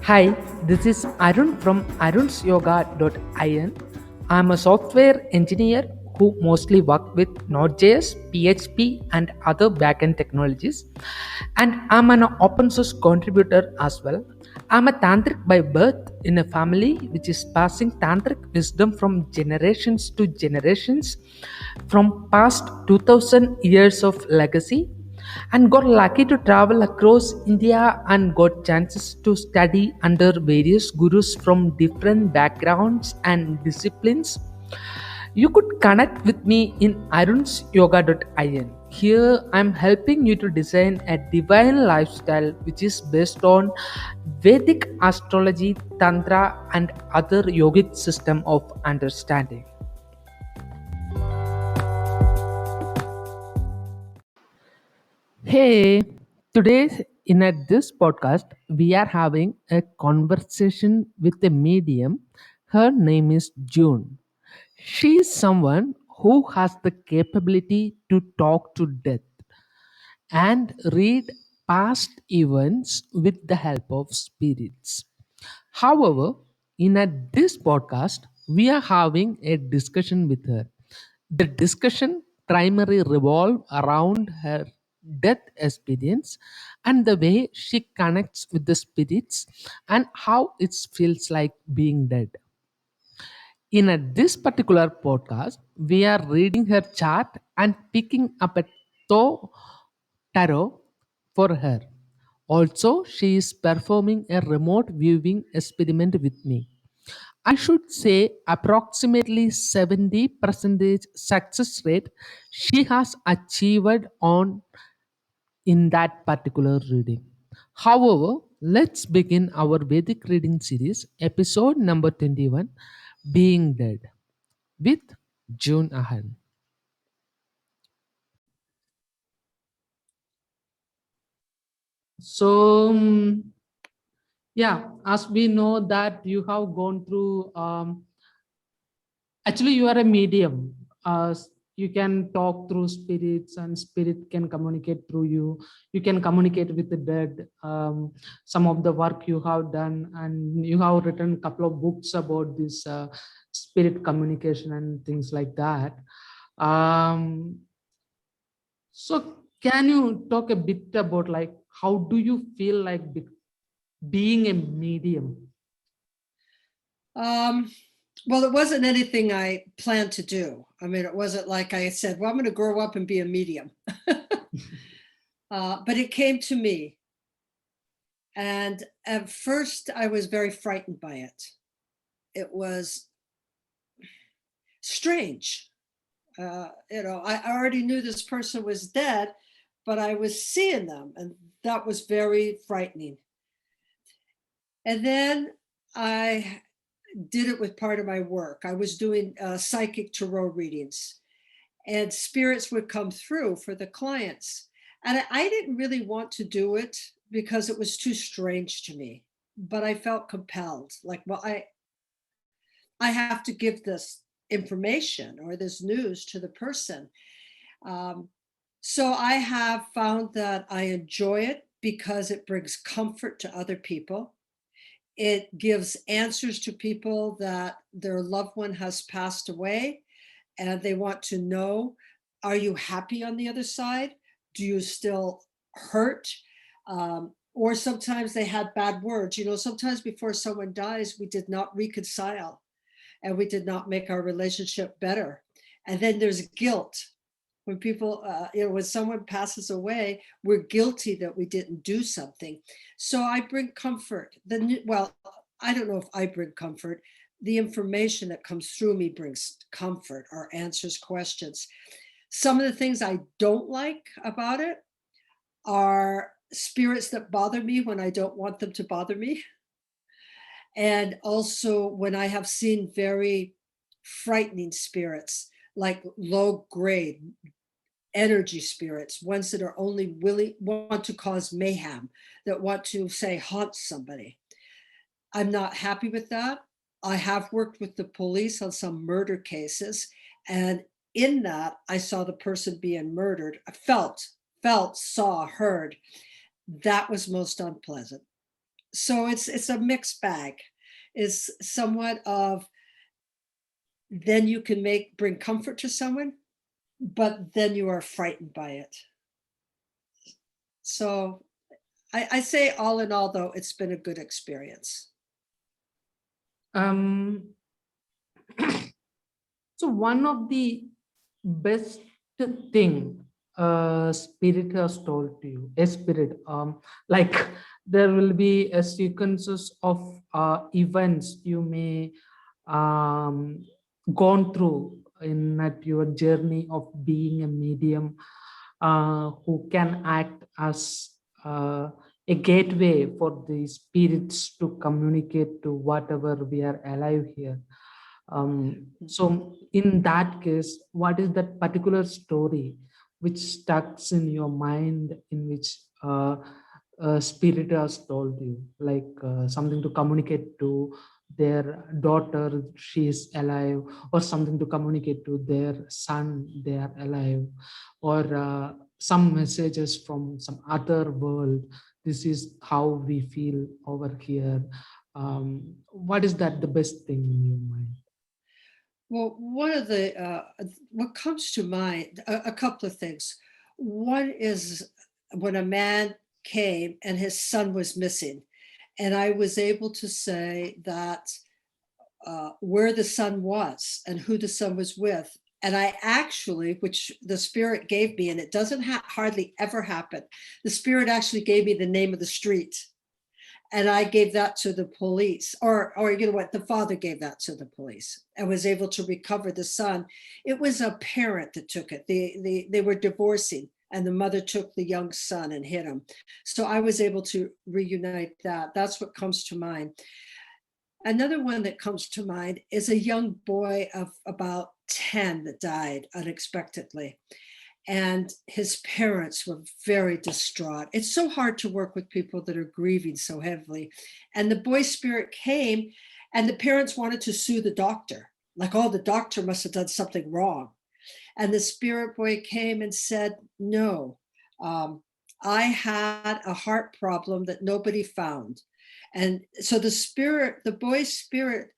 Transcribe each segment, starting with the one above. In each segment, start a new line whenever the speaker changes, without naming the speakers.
Hi, this is Arun from arunsyoga.in. I'm a software engineer who mostly work with Node.js, PHP, and other backend technologies. And I'm an open source contributor as well. I'm a tantric by birth in a family which is passing tantric wisdom from generations to generations from past 2000 years of legacy, and got lucky to travel across India and got chances to study under various gurus from different backgrounds and disciplines. You could connect with me in arunsyoga.in. Here I'm helping you to design a divine lifestyle which is based on Vedic astrology, tantra, and other yogic system of understanding. Hey, today in this podcast, we are having a conversation with a medium. Her name is June. She is someone who has the capability to talk to death and read past events with the help of spirits. However, this podcast, we are having a discussion with her. The discussion primarily revolve around her death experience and the way she connects with the spirits and how it feels like being dead. This particular podcast, we are reading her chart and picking up a tarot for her. Also, she is performing a remote viewing experiment with me. I should say approximately 70 percentage success rate she has achieved on in that particular reading. However, let's begin our Vedic reading series, episode number 21, Being Dead, with June Ahern. So, yeah, as we know that you have gone through, actually, you are a medium. You can talk through spirits, and spirit can communicate through you. You can communicate with the dead. Some of the work you have done, and you have written a couple of books about this spirit communication and things like that. Um, so, can you talk a bit about like how do you feel like being a medium?
Um, well, it wasn't anything I planned to do. I mean, it wasn't like I said, well, I'm going to grow up and be a medium. But it came to me. And at first, I was very frightened by it. It was strange. I already knew this person was dead, but I was seeing them, and that was very frightening. And then I did it with part of my work. I was doing psychic tarot readings, and spirits would come through for the clients. And I didn't really want to do it because it was too strange to me, but I felt compelled. Like, well, I have to give this information or this news to the person. Um, so I have found that I enjoy it because it brings comfort to other people. It gives answers to people that their loved one has passed away and they want to know, are you happy on the other side? Do you still hurt? Or sometimes they had bad words. Sometimes before someone dies, we did not reconcile and we did not make our relationship better. And then there's guilt. When people, when someone passes away, we're guilty that we didn't do something. So I bring comfort. Well, I don't know if I bring comfort. The information that comes through me brings comfort or answers questions. Some of the things I don't like about it are spirits that bother me when I don't want them to bother me. And also when I have seen very frightening spirits, like low grade energy spirits, ones that are only willing, want to cause mayhem, that want to say haunt somebody. I'm not happy with that. I have worked with the police on some murder cases, and in that I saw the person being murdered. I felt, saw, heard. That was most unpleasant. So it's a mixed bag. It's somewhat of, then you can bring comfort to someone, but then you are frightened by it. So I say all in all, though, it's been a good experience.
Um, so one of the best thing spirit has told to you, a spirit, like there will be a sequences of events you may um, gone through in at your journey of being a medium, who can act as a gateway for the spirits to communicate to whatever we are alive here. So in that case, what is that particular story which stucks in your mind, in which spirit has told you, like something to communicate to their daughter, she is alive, or something to communicate to their son, they are alive, or some messages from some other world, this is how we feel over here. What is that the best thing in your mind?
Well, one of the what comes to mind, a couple of things. One is when a man came and his son was missing, and I was able to say that where the son was and who the son was with. And I actually, which the spirit gave me, and it doesn't hardly ever happen, the spirit actually gave me the name of the street. And I gave that to the police, or you know what, the father gave that to the police and was able to recover the son. It was a parent that took it. They were divorcing, and the mother took the young son and hit him. So I was able to reunite that. That's what comes to mind. Another one that comes to mind is a young boy of about 10 that died unexpectedly. And his parents were very distraught. It's so hard to work with people that are grieving so heavily. And the boy spirit came, and the parents wanted to sue the doctor. Like, oh, the doctor must have done something wrong. And the spirit boy came and said, no, I had a heart problem that nobody found. And so the boy's spirit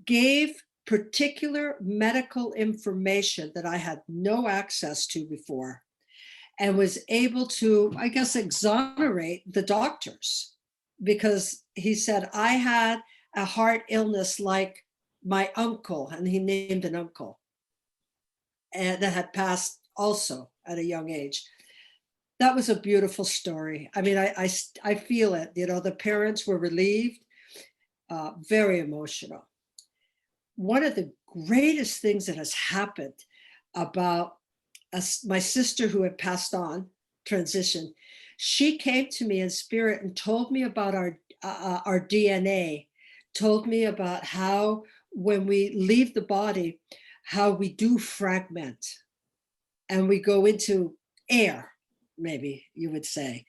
gave particular medical information that I had no access to before, and was able to, I guess, exonerate the doctors, because he said, I had a heart illness like my uncle, and he named an uncle, and that had passed also at a young age. That was a beautiful story. I mean, I feel it. You know, the parents were relieved, very emotional. One of the greatest things that has happened about my sister who had passed on, transition, she came to me in spirit and told me about our DNA, told me about how when we leave the body, how we do fragment and we go into air, maybe you would say,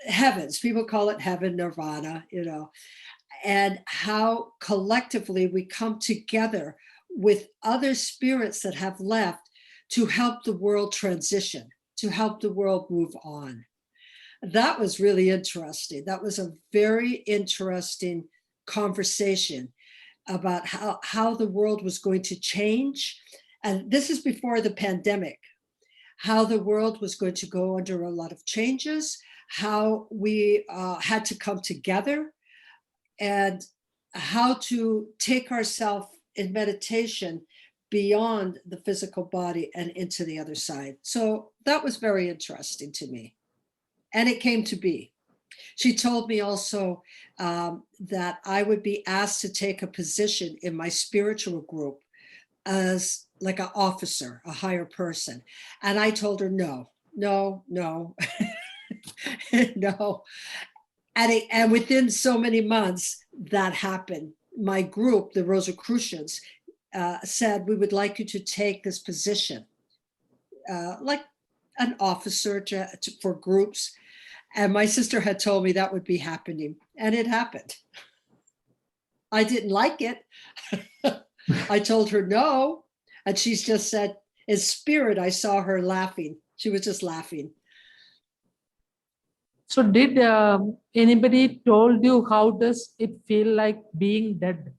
heavens. People call it heaven, nirvana, you know, and how collectively we come together with other spirits that have left to help the world transition, to help the world move on. That was really interesting. That was a very interesting conversation about how the world was going to change. And this is before the pandemic, how the world was going to go under a lot of changes, how we had to come together, and how to take ourselves in meditation beyond the physical body and into the other side. So that was very interesting to me. And it came to be. She told me also that I would be asked to take a position in my spiritual group as like an officer, a higher person. And I told her, no, no, no, no. And within so many months, that happened. My group, the Rosicrucians, said, we would like you to take this position, like an officer for groups. And my sister had told me that would be happening, and it happened. I didn't like it. I told her no, and she's just said, in spirit, I saw her laughing. She was just laughing.
So did anybody told you how does it feel like being dead?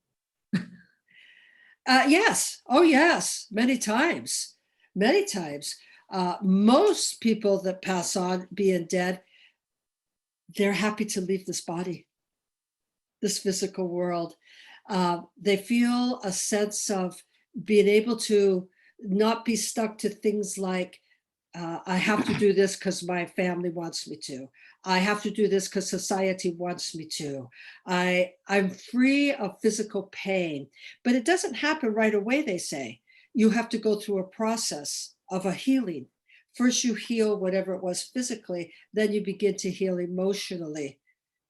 Yes. Oh, yes. Many times. Many times. Most people that pass on being dead, they're happy to leave this body, this physical world. They feel a sense of being able to not be stuck to things like, I have to do this because my family wants me to. I have to do this because society wants me to. I'm free of physical pain, but it doesn't happen right away, they say. You have to go through a process of a healing. First, you heal whatever it was physically, then you begin to heal emotionally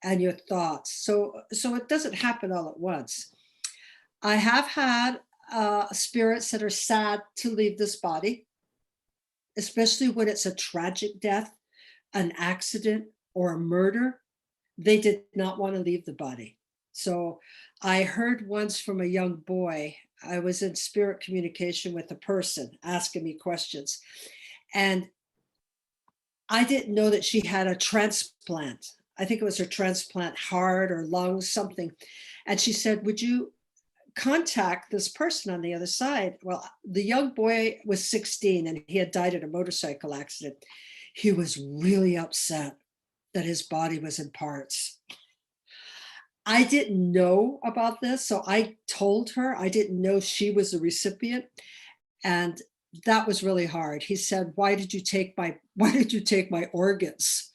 and your thoughts. So it doesn't happen all at once. I have had spirits that are sad to leave this body, especially when it's a tragic death, an accident, or a murder. They did not want to leave the body. So I heard once from a young boy, I was in spirit communication with a person asking me questions. And I didn't know that she had a transplant. I think it was her transplant, heart or lungs, something. And she said, would you contact this person on the other side? Well, the young boy was 16 and he had died in a motorcycle accident. He was really upset that his body was in parts. I didn't know about this, so I told her. I didn't know she was the recipient, and that was really hard. He said, why did you take my organs?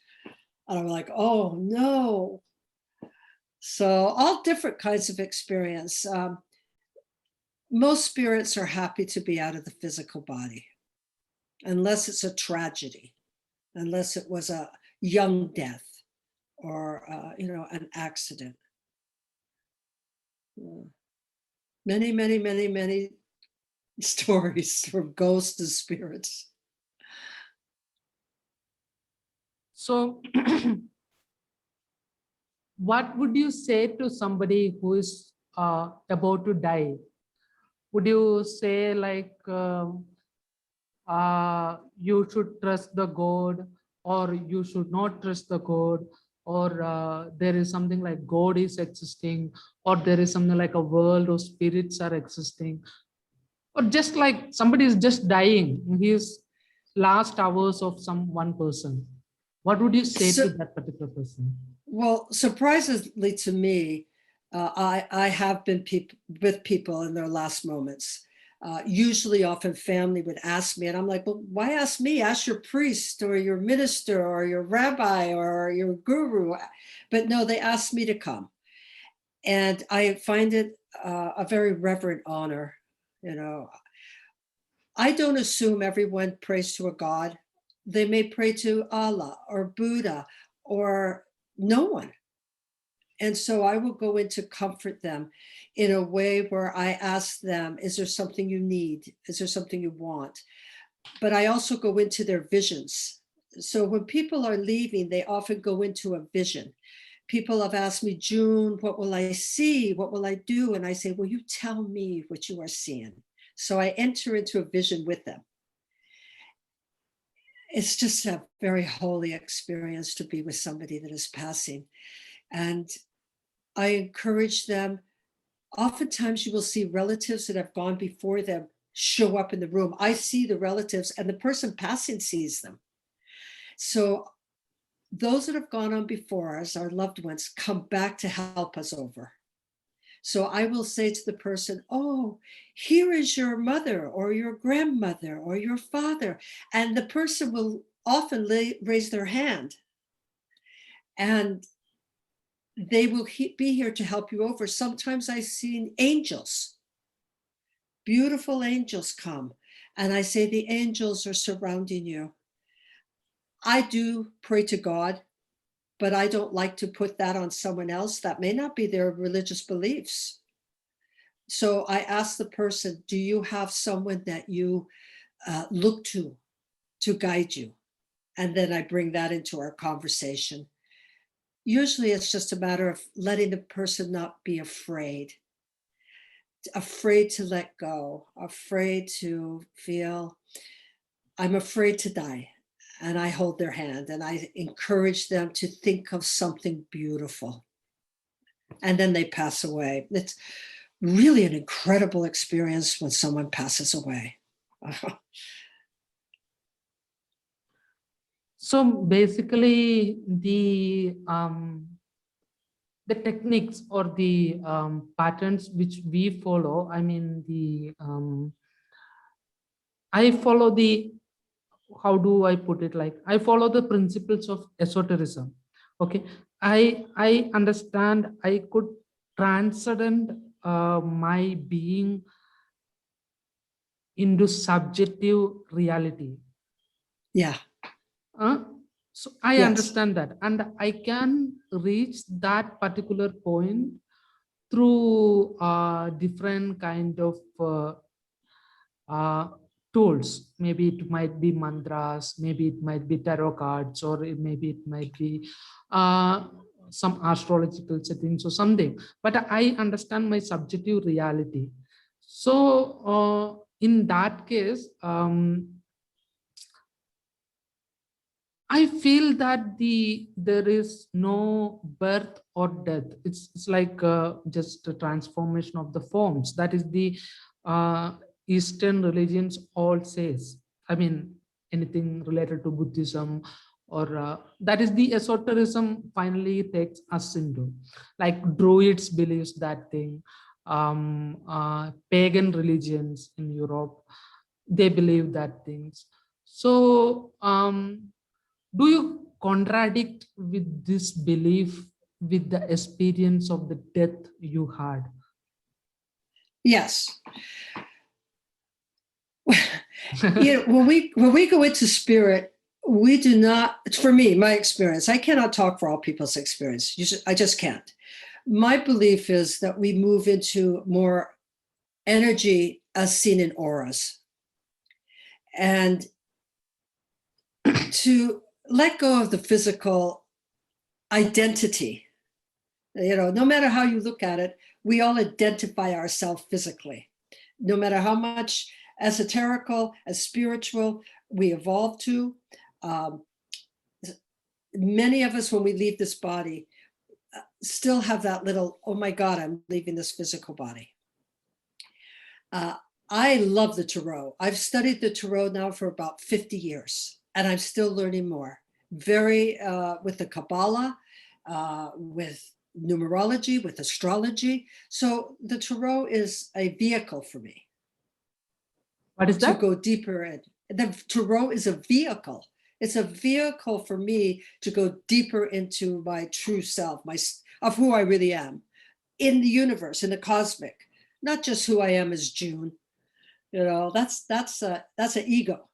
And I'm like, oh no. So all different kinds of experience. Most spirits are happy to be out of the physical body, unless it's a tragedy, unless it was a young death or an accident. Many, many, many, many stories from ghosts and spirits.
So what would you say to somebody who is about to die? Would you say like you should trust the God, or you should not trust the God, or there is something like God is existing, or there is something like a world or spirits are existing, or just like somebody is just dying in his last hours of some one person? What would you say
So,
to that particular person?
well, surprisingly to me, I have been with people in their last moments. Usually, often family would ask me, and I'm like, well, why ask me? Ask your priest or your minister or your rabbi or your guru. But no, they asked me to come. And I find it a very reverent honor. You know, I don't assume everyone prays to a God. They may pray to Allah or Buddha or no one. And so I will go in to comfort them in a way where I ask them, is there something you need? Is there something you want? But I also go into their visions. So when people are leaving, they often go into a vision. People have asked me, June, what will I see? What will I do? And I say, well, you tell me what you are seeing. So I enter into a vision with them. It's just a very holy experience to be with somebody that is passing. And I encourage them. Oftentimes you will see relatives that have gone before them show up in the room. I see the relatives and the person passing sees them. So those that have gone on before us, our loved ones, come back to help us over. So I will say to the person, oh, here is your mother or your grandmother or your father. And the person will often raise their hand and they will be here to help you over. Sometimes I've seen angels, beautiful angels come. And I say, the angels are surrounding you. I do pray to God, but I don't like to put that on someone else. That may not be their religious beliefs. So I ask the person, do you have someone that you look to guide you? And then I bring that into our conversation. Usually it's just a matter of letting the person not be afraid to let go, afraid to feel, I'm afraid to die. and I hold their hand and I encourage them to think of something beautiful. And then they pass away. It's really an incredible experience when someone passes away.
So basically, the techniques or the patterns which we follow, I mean, I follow the, how do I put it, like I follow the principles of esotericism. Okay, I understand I could transcend my being into subjective reality.
Yeah.
Uh, so I
Yes.
understand that, and I can reach that particular point through different kind of uh, tools. Maybe it might be mantras, maybe it might be tarot cards, or maybe it might be uh, some astrological settings or something. But I understand my subjective reality. So in that case, I feel that there is no birth or death. It's like just a transformation of the forms. That is the uh, Eastern religions all says. I mean, anything related to Buddhism, or that is the esotericism finally takes us into. Like Druids believes that thing. Pagan religions in Europe, they believe that things. So do you contradict with this belief with the experience of the death you had?
Yes. When we go into spirit, we do not, for me, my experience, I cannot talk for all people's experience. I just can't. My belief is that we move into more energy as seen in auras. And to let go of the physical identity, no matter how you look at it, we all identify ourselves physically. No matter how much esoterical, as spiritual we evolve to, many of us, when we leave this body, still have that little, oh my God, I'm leaving this physical body. I love the tarot. I've studied the tarot now for about 50 years, and I'm still learning more. Very with the Kabbalah, with numerology, with astrology. So the tarot is a vehicle for me.
What is
to
that?
go deeper in. The tarot is a vehicle. It's a vehicle for me to go deeper into my true self, of who I really am in the universe, in the cosmic, not just who I am as June. That's an ego.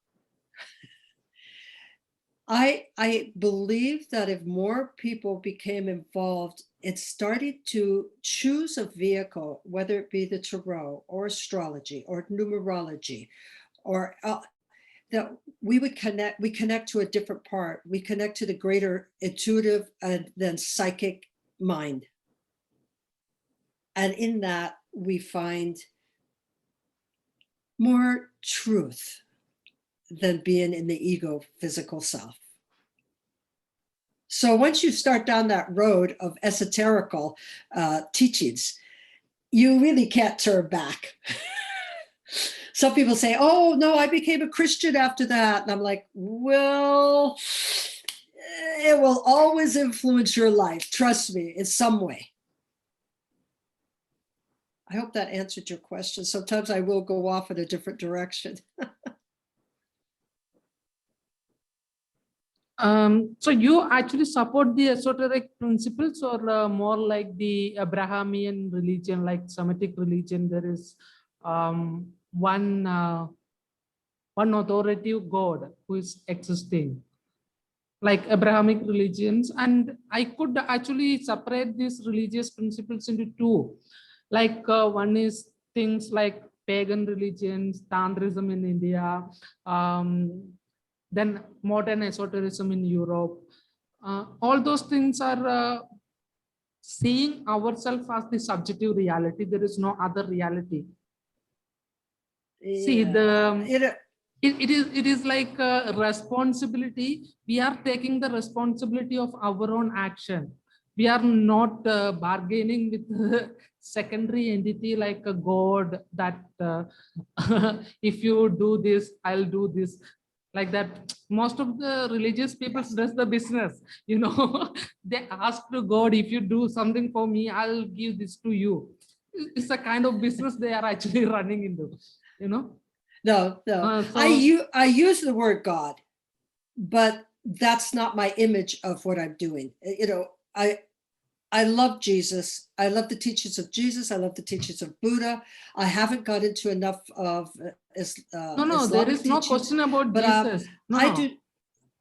I believe that if more people became involved, it started to choose a vehicle, whether it be the tarot or astrology or numerology, or that we connect to a different part. We connect to the greater intuitive and then psychic mind. And in that, we find more truth than being in the ego physical self. So once you start down that road of esoterical teachings, you really can't turn back. Some people say, oh, no, I became a Christian after that. And I'm like, well, it will always influence your life. Trust me, in some way. I hope that answered your question. Sometimes I will go off in a different direction.
So you actually support the esoteric principles, or more like the Abrahamian religion, like Semitic religion? There is one authoritative God who is existing, like Abrahamic religions. And I could actually separate these religious principles into two. Like one is things like pagan religions, Tantrism in India, then modern esotericism in Europe. All those things are seeing ourselves as the subjective reality. There is no other reality. See, it is like a responsibility. We are taking the responsibility of our own action. We are not bargaining with the secondary entity like a god that if you do this, I'll do this. Like that, most of the religious people does the business, they ask to God, if you do something for me, I'll give this to you. It's a kind of business they are actually running into, you know.
No. I use the word God, but that's not my image of what I'm doing. I love Jesus. I love the teachings of Jesus. I love the teachings of Buddha. I haven't got into enough of
No, there
Islamic
is no
teachings,
question about
but
Jesus.
I
No.
do.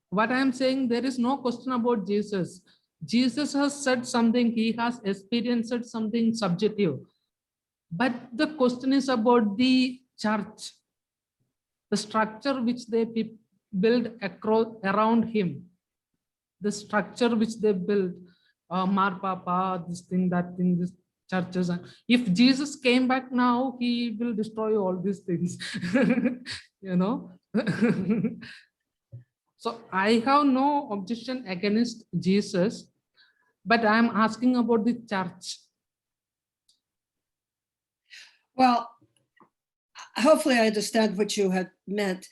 What I am saying, there is no question about Jesus. Jesus has said something, he has experienced something subjective. But the question is about the church, the structure which they build around him, the structure which they build, Marpapa, this thing, that thing, this churches. If Jesus came back now, he will destroy all these things, you know. So I have no objection against Jesus, but I am asking about the church.
Well, hopefully I understand what you had meant.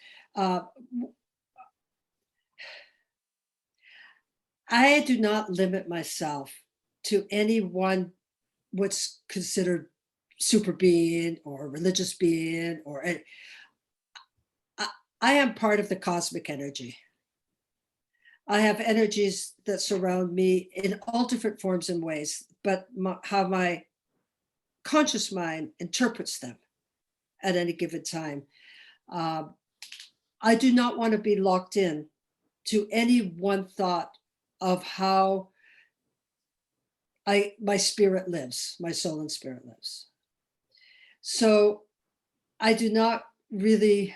I do not limit myself to any one what's considered super being or religious being, or I am part of the cosmic energy. I have energies that surround me in all different forms and ways, but how my conscious mind interprets them at any given time. I do not want to be locked in to any one thought of how my spirit lives, my soul and spirit lives. So I do not really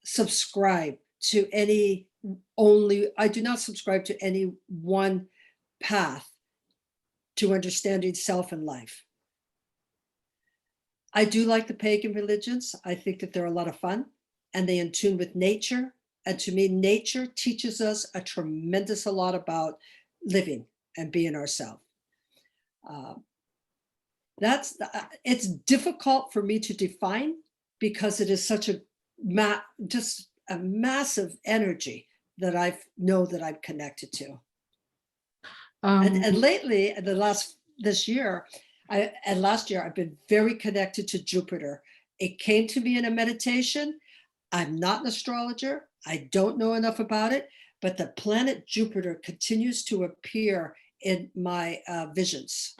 subscribe to any I do not subscribe to any one path to understanding self and life. I do like the pagan religions. I think that they're a lot of fun and they in tune with nature. And to me, nature teaches us a tremendous a lot about living and being ourselves. It's difficult for me to define because it is such just a massive energy that I know that I'm connected to. And lately, last year, I've been very connected to Jupiter. It came to me in a meditation. I'm not an astrologer. I don't know enough about it, but the planet Jupiter continues to appear in my visions.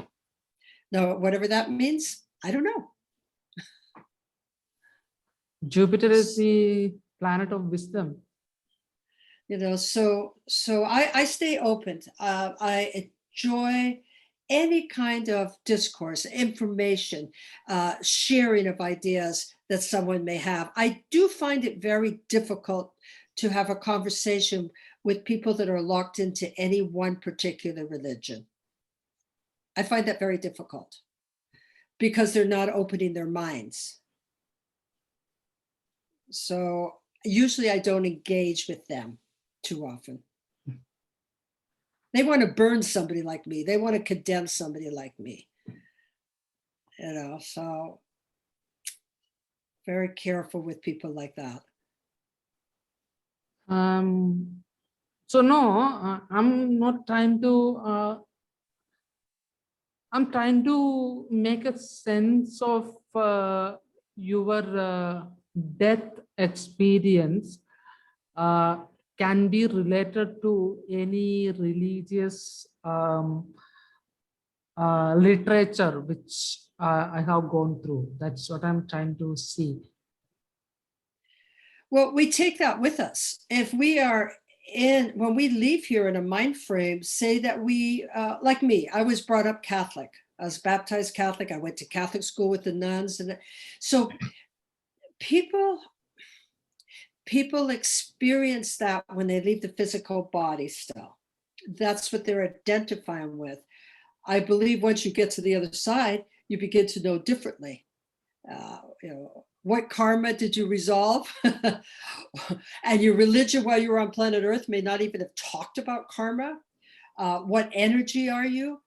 Now, whatever that means, I don't know.
Jupiter is the planet of wisdom.
So I stay open. I enjoy any kind of discourse, information, sharing of ideas that someone may have. I do find it very difficult to have a conversation with people that are locked into any one particular religion. I find that very difficult because they're not opening their minds. So usually I don't engage with them too often. They want to burn somebody like me. They want to condemn somebody like me. So very careful with people like that.
So no, I'm not trying to, I'm trying to make a sense of your death experience can be related to any religious literature which I have gone through. That's what I'm trying to see.
Well, we take that with us. If we are when we leave here in a mind frame, say that we, like me, I was brought up Catholic. I was baptized Catholic. I went to Catholic school with the nuns. And so people experience that when they leave the physical body still. That's what they're identifying with. I believe once you get to the other side, you begin to know differently. What karma did you resolve? And your religion while you were on planet Earth may not even have talked about karma. What energy are you?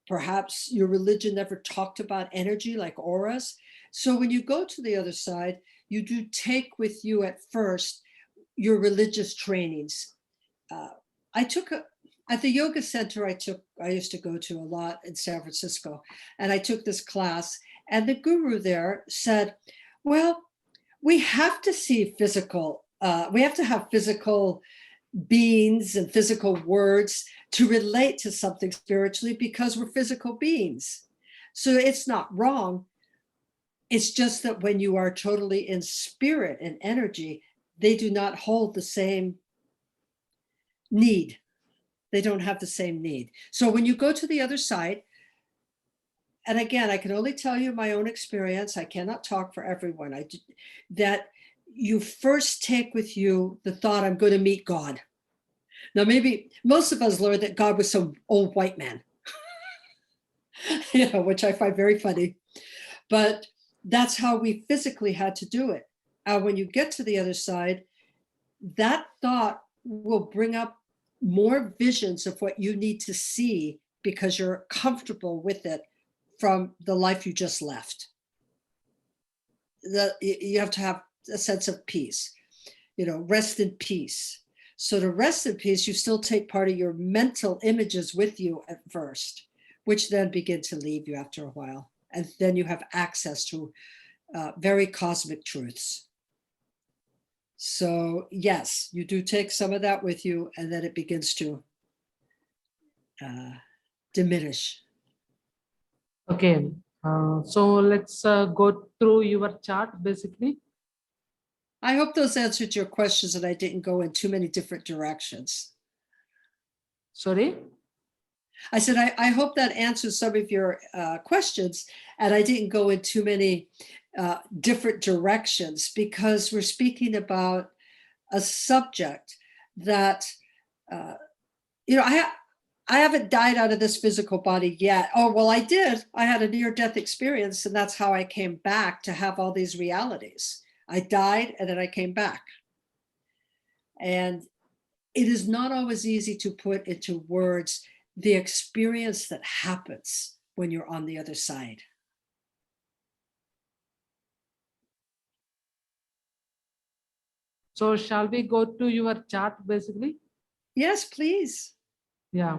Perhaps your religion never talked about energy like auras. So when you go to the other side, you do take with you at first your religious trainings. I took at the yoga center I used to go to a lot in San Francisco, and I took this class, and the guru there said, well, we have to see physical, we have to have physical beings and physical words to relate to something spiritually because we're physical beings. So it's not wrong. It's just that when you are totally in spirit and energy, they do not hold the same need. They don't have the same need. So when you go to the other side, and again, I can only tell you my own experience. I cannot talk for everyone. That you first take with you the thought, I'm going to meet God. Now, maybe most of us learned that God was some old white man, which I find very funny. But that's how we physically had to do it. When you get to the other side, that thought will bring up more visions of what you need to see because you're comfortable with it from the life you just left. You have to have a sense of peace, rest in peace. So to rest in peace, you still take part of your mental images with you at first, which then begin to leave you after a while. And then you have access to very cosmic truths. So yes, you do take some of that with you, and then it begins to diminish.
Okay, so let's go through your chart basically.
I hope those answered your questions and I didn't go in too many different directions.
Sorry?
I said, I hope that answers some of your questions and I didn't go in too many different directions because we're speaking about a subject that, I haven't died out of this physical body yet. Oh, well, I did. I had a near-death experience and that's how I came back to have all these realities. I died and then I came back. And it is not always easy to put into words the experience that happens when you're on the other side.
So shall we go to your chart basically?
Yes, please.
Yeah.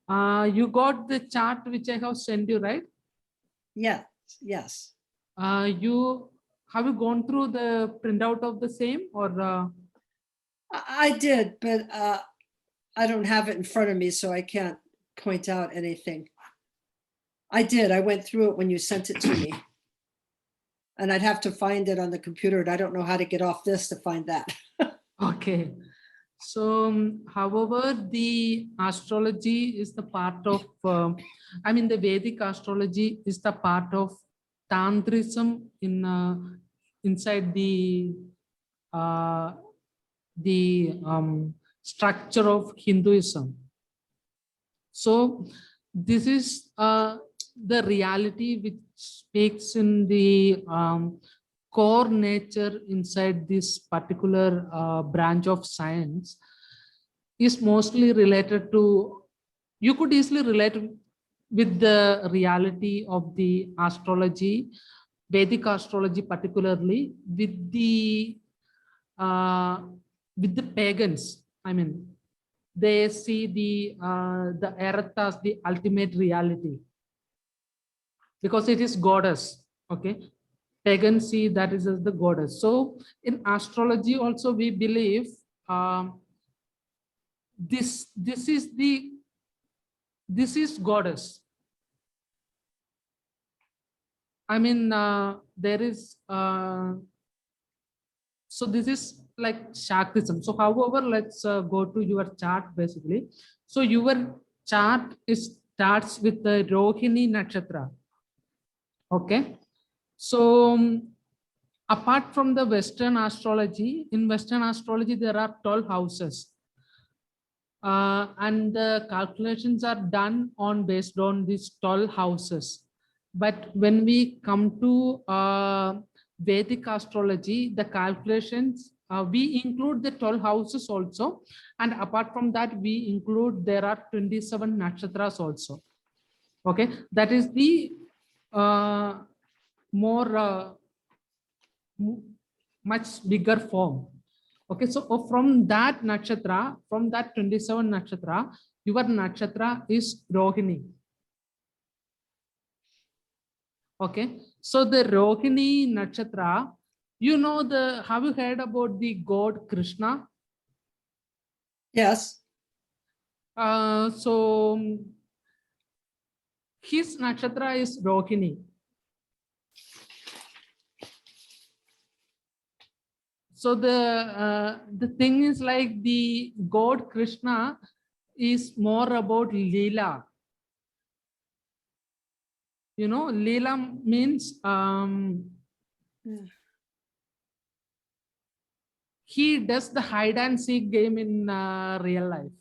You got the chart which I have sent you, right?
Yes, yes.
Have you gone through the printout of the same or?
I did, but I don't have it in front of me, so I can't point out anything. I did. I went through it when you sent it to me. And I'd have to find it on the computer, and I don't know how to get off this to find that.
Okay. So, however, the astrology is the part of, the Vedic astrology is the part of Tantrism inside the structure of Hinduism. So, this is the reality which speaks in the core nature inside this particular branch of science is mostly related to, you could easily relate with the reality of the astrology, Vedic astrology particularly with the pagans. They see the earth as the ultimate reality because it is goddess. Okay, pagans see that is as the goddess. So in astrology also we believe this is goddess. There is so this is like Shaktism. So however, let's go to your chart basically. So your chart starts with the Rohini Nakshatra. Okay, so apart from the Western astrology, in Western astrology there are 12 houses, and the calculations are done based on these 12 houses. But when we come to Vedic astrology, the calculations, we include the 12 houses also. And apart from that, we include, there are 27 nakshatras also. Okay, that is the more much bigger form. Okay, so from that nakshatra, from that 27 nakshatra, your nakshatra is Rohini. Okay, so the Rohini nakshatra, you know, have you heard about the god Krishna?
Yes.
So his nakshatra is Rohini. So the thing is, like, the god Krishna is more about Leela. You know, Leela means he does the hide and seek game in real life.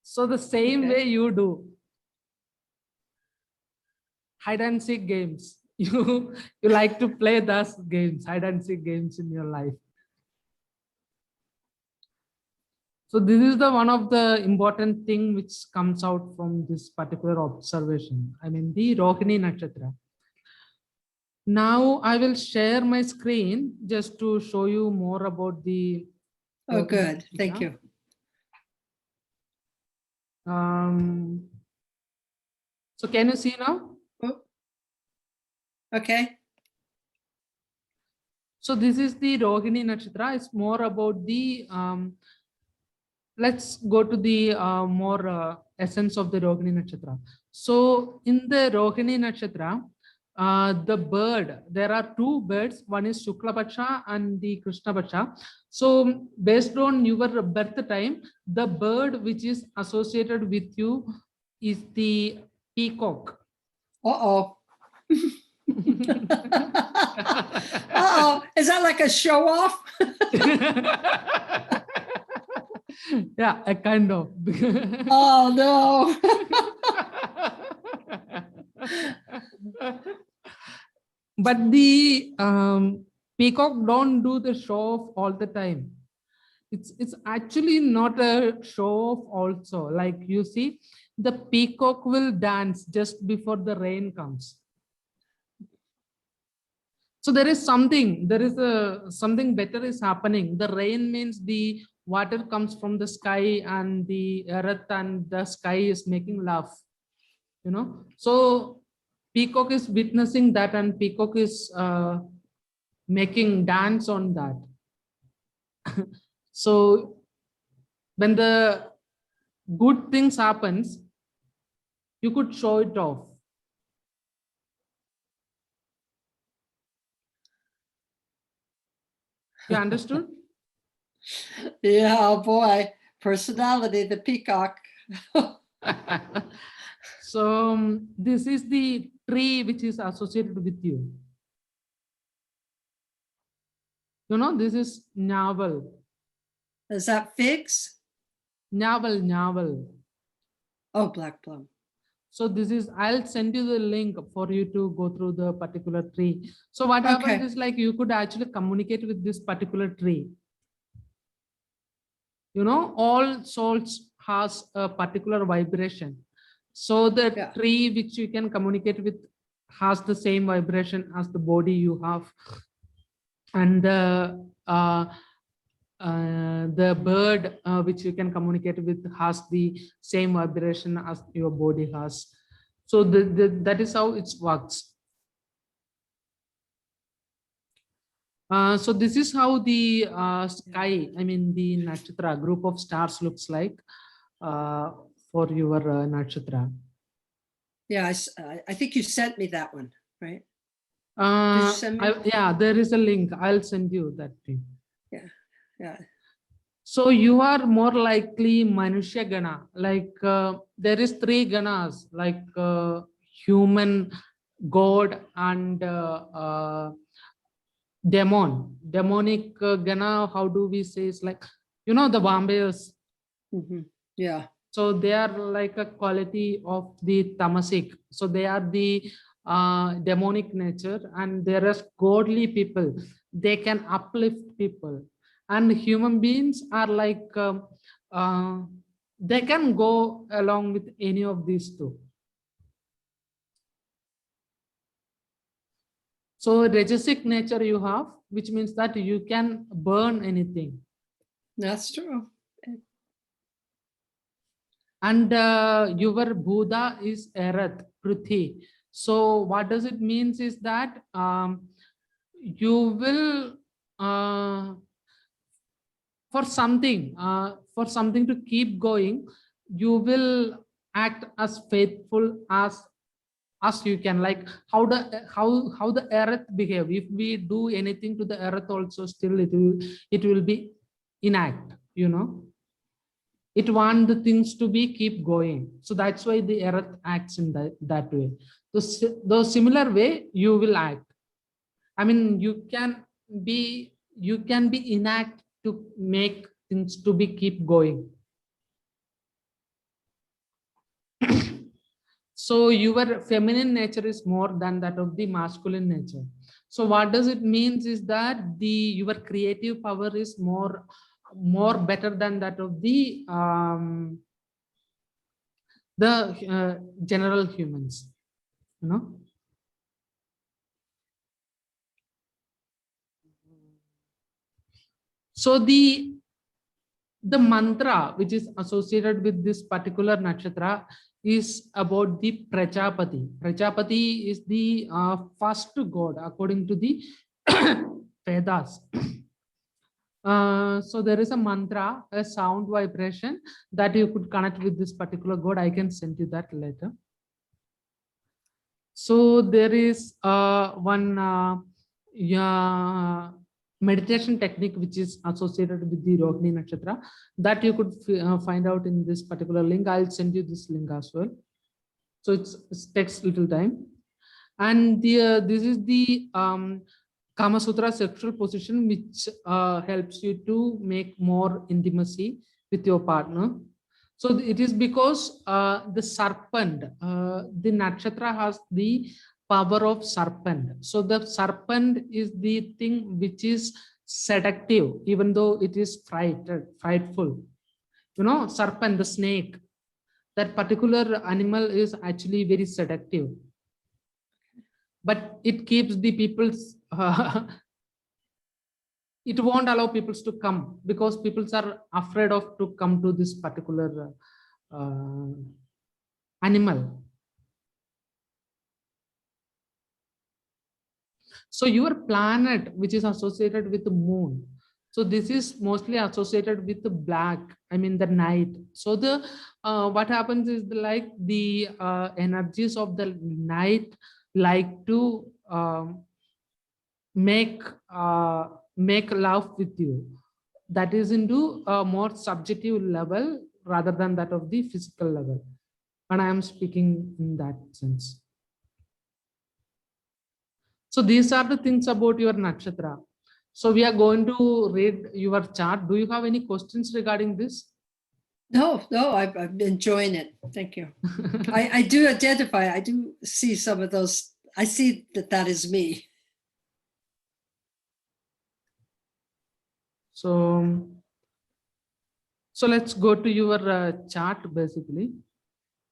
So the same way you do hide and seek games. You like to play those games, hide and seek games in your life. So this is the one of the important thing which comes out from this particular observation. I mean, the Rohini Nakshatra. Now I will share my screen just to show you more about the.
Oh, good. Thank you.
So can you see now?
Oh. Okay.
So this is the Rohini Nakshatra. It's more about the, let's go to the more essence of the Rohini Nakshatra. So in the Rohini Nakshatra, the bird, there are two birds, one is Shukla Paksha and the Krishna Paksha. So based on your birth time, the bird which is associated with you is the peacock.
Uh-oh. Uh-oh. Is that like a show off?
Yeah, a kind of.
Oh, no.
But the peacock don't do the show off all the time. It's actually not a show off also. Like, you see, the peacock will dance just before the rain comes. So there is something better is happening. The rain means the water comes from the sky and the earth and the sky is making love, you know. So peacock is witnessing that, and peacock is making dance on that. So when the good things happens, you could show it off. You understood?
Yeah, oh boy. Personality, the peacock.
So this is the tree which is associated with you. You know, this is navel.
Is that figs?
Navel.
Oh, black plum.
So this is, I'll send you the link for you to go through the particular tree. So what happens is, like, you could actually communicate with this particular tree. You know, all souls has a particular vibration. So the tree which you can communicate with has the same vibration as the body you have. And the bird which you can communicate with has the same vibration as your body has. So that is how it works. So this is how the sky, I mean the nakshatra, group of stars looks like for your nakshatra.
Yeah, I think you sent me that one, right?
Yeah, there is a link. I'll send you that thing.
Yeah.
So you are more likely Manushya Gana. Like there is 3 ganas, like human, god, and demonic gana. How do we say? It's like, you know, the vampires.
Yeah.
So they are like a quality of the tamasic. So they are the demonic nature, and there are godly people. They can uplift people, and human beings are like uh, they can go along with any of these two. So rajasic nature you have, which means that you can burn anything.
That's true.
And your Buddha is Earth, Pruthi. So what does it means is that you will for something to keep going, you will act as faithful as you can. Like how the earth behave. If we do anything to the earth also, still it will be inact, you know. It wants the things to be keep going. So that's why the earth acts in that way. The similar way you will act. I mean, you can be inact to make things to be keep going. So your feminine nature is more than that of the masculine nature. So what does it means is that your creative power is more better than that of the general humans, you know. So the mantra which is associated with this particular nakshatra is about the Prajapati. Prajapati is the first god according to the Vedas. So there is a mantra, a sound vibration that you could connect with this particular god. I can send you that later. So there is one yeah, meditation technique which is associated with the Rohini Nakshatra that you could find out in this particular link. I'll send you this link as well. So it takes little time. And this is the Kama Sutra sexual position which helps you to make more intimacy with your partner. So it is because the serpent, the nakshatra has the power of serpent. So the serpent is the thing which is seductive, even though it is frightful. You know, serpent, the snake, that particular animal is actually very seductive. But it keeps the people's, it won't allow people to come because people are afraid of to come to this particular animal. So your planet, which is associated with the moon, so this is mostly associated with the black, I mean the night. So the what happens is like the energies of the night like to make make love with you. That is into a more subjective level rather than that of the physical level, and I am speaking in that sense. So these are the things about your nakshatra. So we are going to read your chart. Do you have any questions regarding this?
No, I'm enjoying it. Thank you. I do identify, I do see some of those. I see that is me.
So let's go to your chart basically.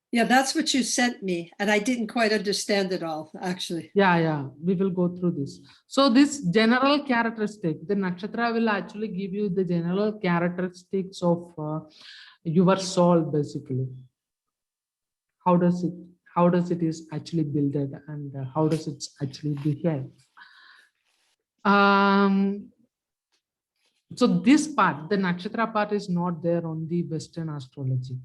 Yeah, that's what you sent me, and I didn't quite understand it all, actually.
Yeah, we will go through this. So this general characteristic, the nakshatra will actually give you the general characteristics of your soul basically. How does it is actually builded, and how does it actually behave? So this part, the nakshatra part, is not there on the Western astrology.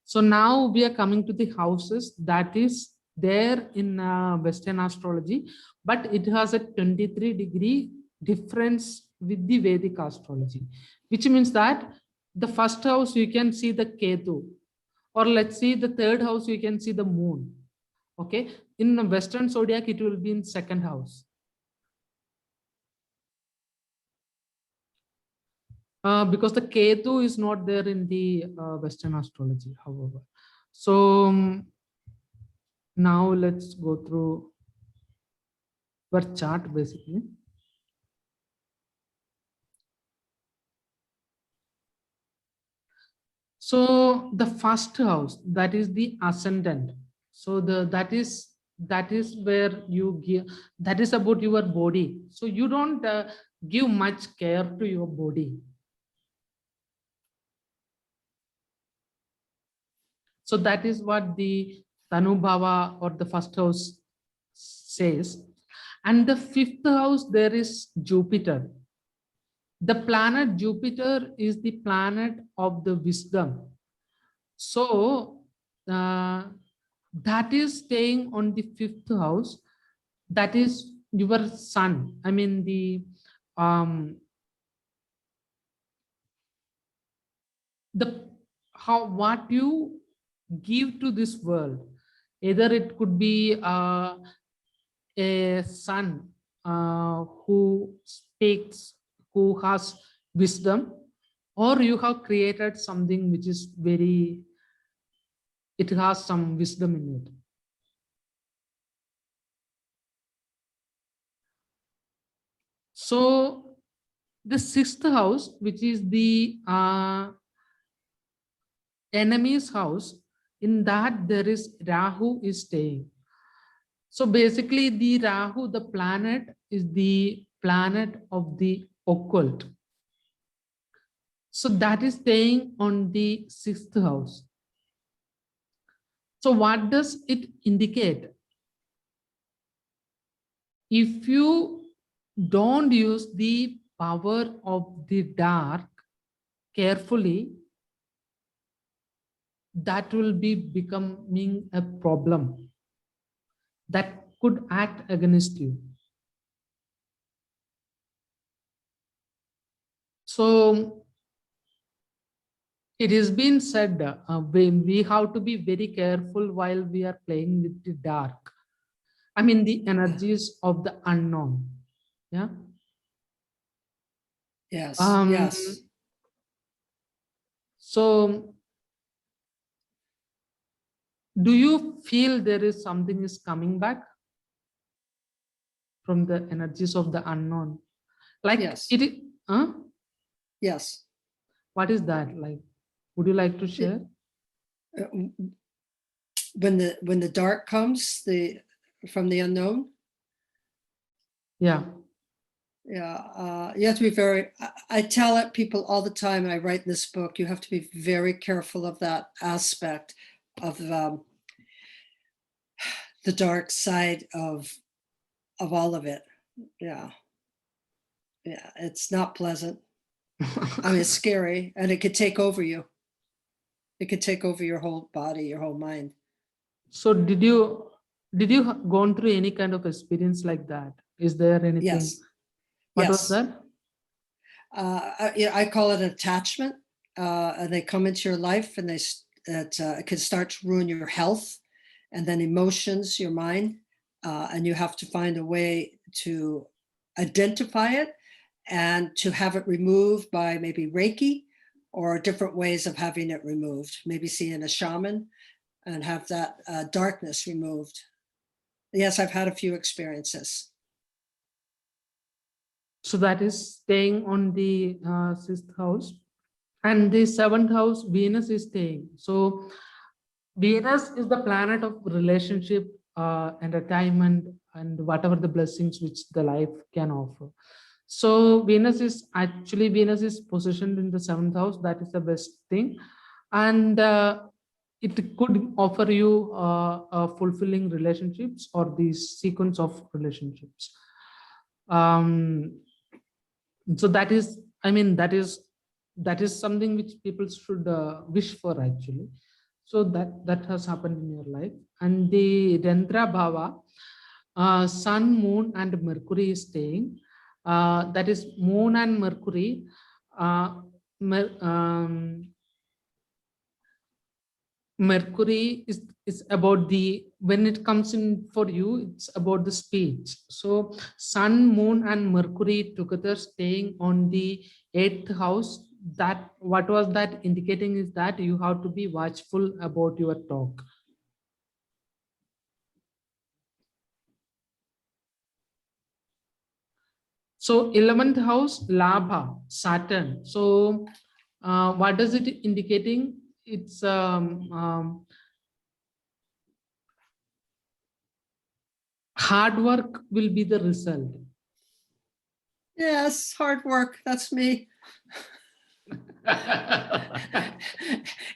So now we are coming to the houses that is there in Western astrology, but it has a 23-degree difference with the Vedic astrology, which means that the first house you can see the Ketu, or let's see the third house you can see the moon. Okay, in the Western zodiac it will be in second house. Because the Ketu is not there in the Western astrology, however. So Now let's go through your chart basically. So the first house, that is the ascendant. So that is where you give, that is about your body. So you don't give much care to your body. So that is what the Tanubhava or the first house says. And the fifth house, there is Jupiter. The planet Jupiter is the planet of the wisdom. So that is staying on the fifth house. That is your sun. I mean um, the how what you give to this world. Either it could be a son who speaks, who has wisdom, or you have created something which is very, it has some wisdom in it. So the sixth house, which is the enemy's house, in that there is Rahu is staying. So basically the Rahu, the planet, is the planet of the occult. So that is staying on the sixth house. So what does it indicate? If you don't use the power of the dark carefully, that will be becoming a problem that could act against you. So it has been said we have to be very careful while we are playing with the dark. I mean the energies of the unknown. Yeah.
Yes,
Um,
yes.
so do you feel there is something is coming back from the energies of the unknown? Like
Yes,
it is, huh?
yes.
What is that like? Would you like to share?
Uh, when the dark comes, the from the unknown,
Yeah.
yeah, you have to be very. I tell it people all the time. I write in this book. You have to be very careful of that aspect of the dark side of all of it. Yeah, yeah. It's not pleasant. I mean, it's scary, and it could take over you. It could take over your whole body, your whole mind.
So did you gone through any kind of experience like that? Is there anything?
Yes,
What was
yes.
that?
I call it attachment, and they come into your life, and it can start to ruin your health, and then emotions, your mind, and you have to find a way to identify it and to have it removed by maybe Reiki or different ways of having it removed. Maybe seeing a shaman and have that darkness removed. Yes, I've had a few experiences.
So that is staying on the sixth house, and the seventh house Venus is staying. So Venus is the planet of relationship, entertainment, and whatever the blessings which the life can offer. So Venus is positioned in the seventh house. That is the best thing, and it could offer you fulfilling relationships or the sequence of relationships. Um, so that is, I mean, that is something which people should wish for actually. So that has happened in your life. And the Rendra Bhava, sun, moon and Mercury is staying. That is moon and Mercury, uh, Mer- um, Mercury is about the, when it comes in for you, it's about the speech. So Sun, Moon, and Mercury together staying on the eighth house. That what was that indicating is that you have to be watchful about your talk. So 11th house, Labha, Saturn. So what does it indicating? It's hard work will be the result.
Yes, hard work. That's me.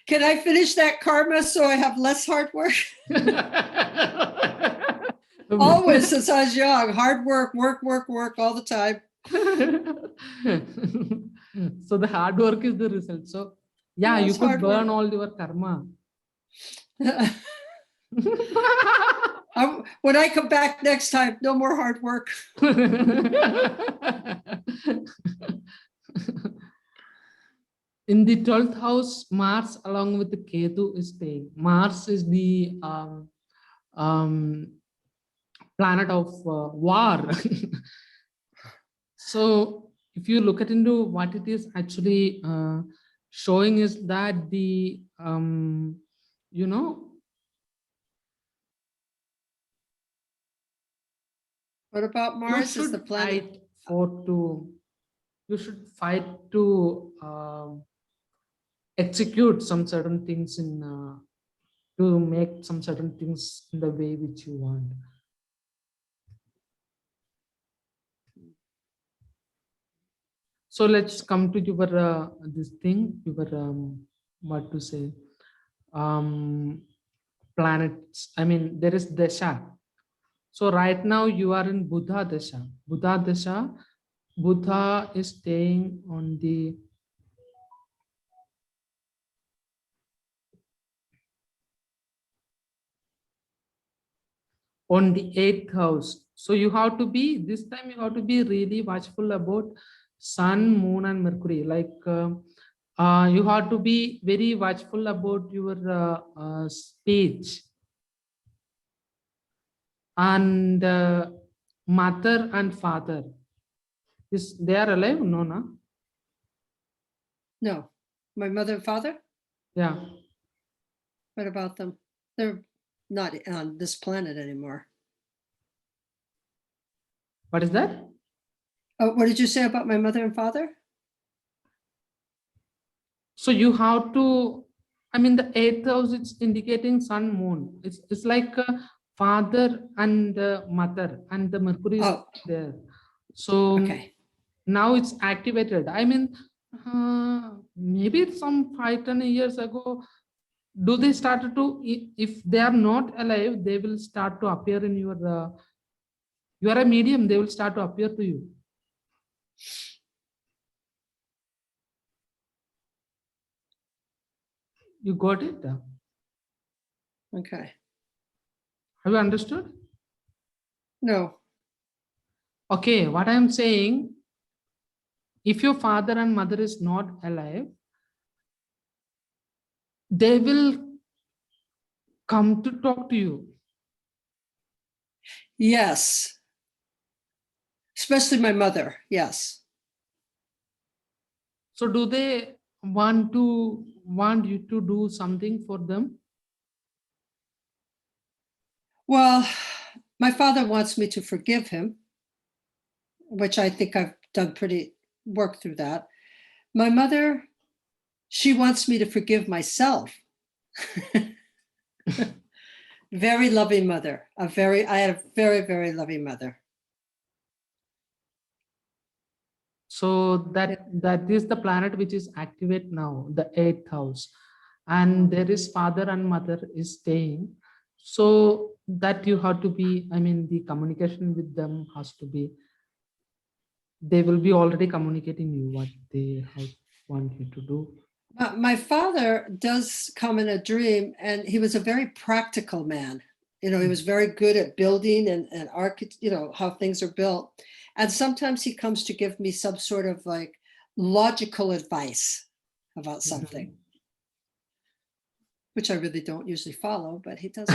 Can I finish that karma so I have less hard work? Always since I was young, hard work, work all the time.
So the hard work is the result. So yeah,
Yes,
you could
hard
burn
work.
all your karma.
When I come back next time, no more hard work.
In the 12th house, Mars along with the Ketu is staying. Mars is the um, planet of war. So if you look at into what it is actually showing is that the you know,
What about
you
Mars? Is the
should
planet?
fight for to you should fight to execute some certain things in to make some certain things in the way which you want. So let's come to your this thing, your what to say, planets. I mean, there is Dasha. So right now you are in Buddha Dasha. Buddha Dasha, Buddha is staying on the 8th house. So you have to be, this time you have to be really watchful about Sun, Moon, and Mercury. Like you have to be very watchful about your speech. And mother and father, is they are alive? No, no.
No. My mother and father?
Yeah.
What about them? They're not on this planet anymore.
What is that?
Oh, what did you say about my mother and father?
So you have to, I mean, the 8th house, it's indicating sun, moon. It's like father and mother, and the Mercury is there. So
Okay.
now it's activated. I mean, maybe some 5-10 years ago, do they start to, if they are not alive, they will start to appear in your, you are a medium, they will start to appear to you. You got it?
Okay.
Have you understood?
No.
Okay, what I am saying, if your father and mother is not alive, they will come to talk to you.
Yes. Especially my mother. Yes.
So do they want you to do something for them?
Well, my father wants me to forgive him, which I think I've done pretty work through that. My mother, she wants me to forgive myself. Very loving mother. I had a very, very loving mother.
So that is the planet which is activate now, the 8th house, and there is father and mother is staying. So that you have to be, I mean, the communication with them has to be, they will be already communicating you what they want you to do.
My father does come in a dream, and he was a very practical man. He was very good at building and how things are built. And sometimes he comes to give me some sort of like logical advice about something, which I really don't usually follow, but he does.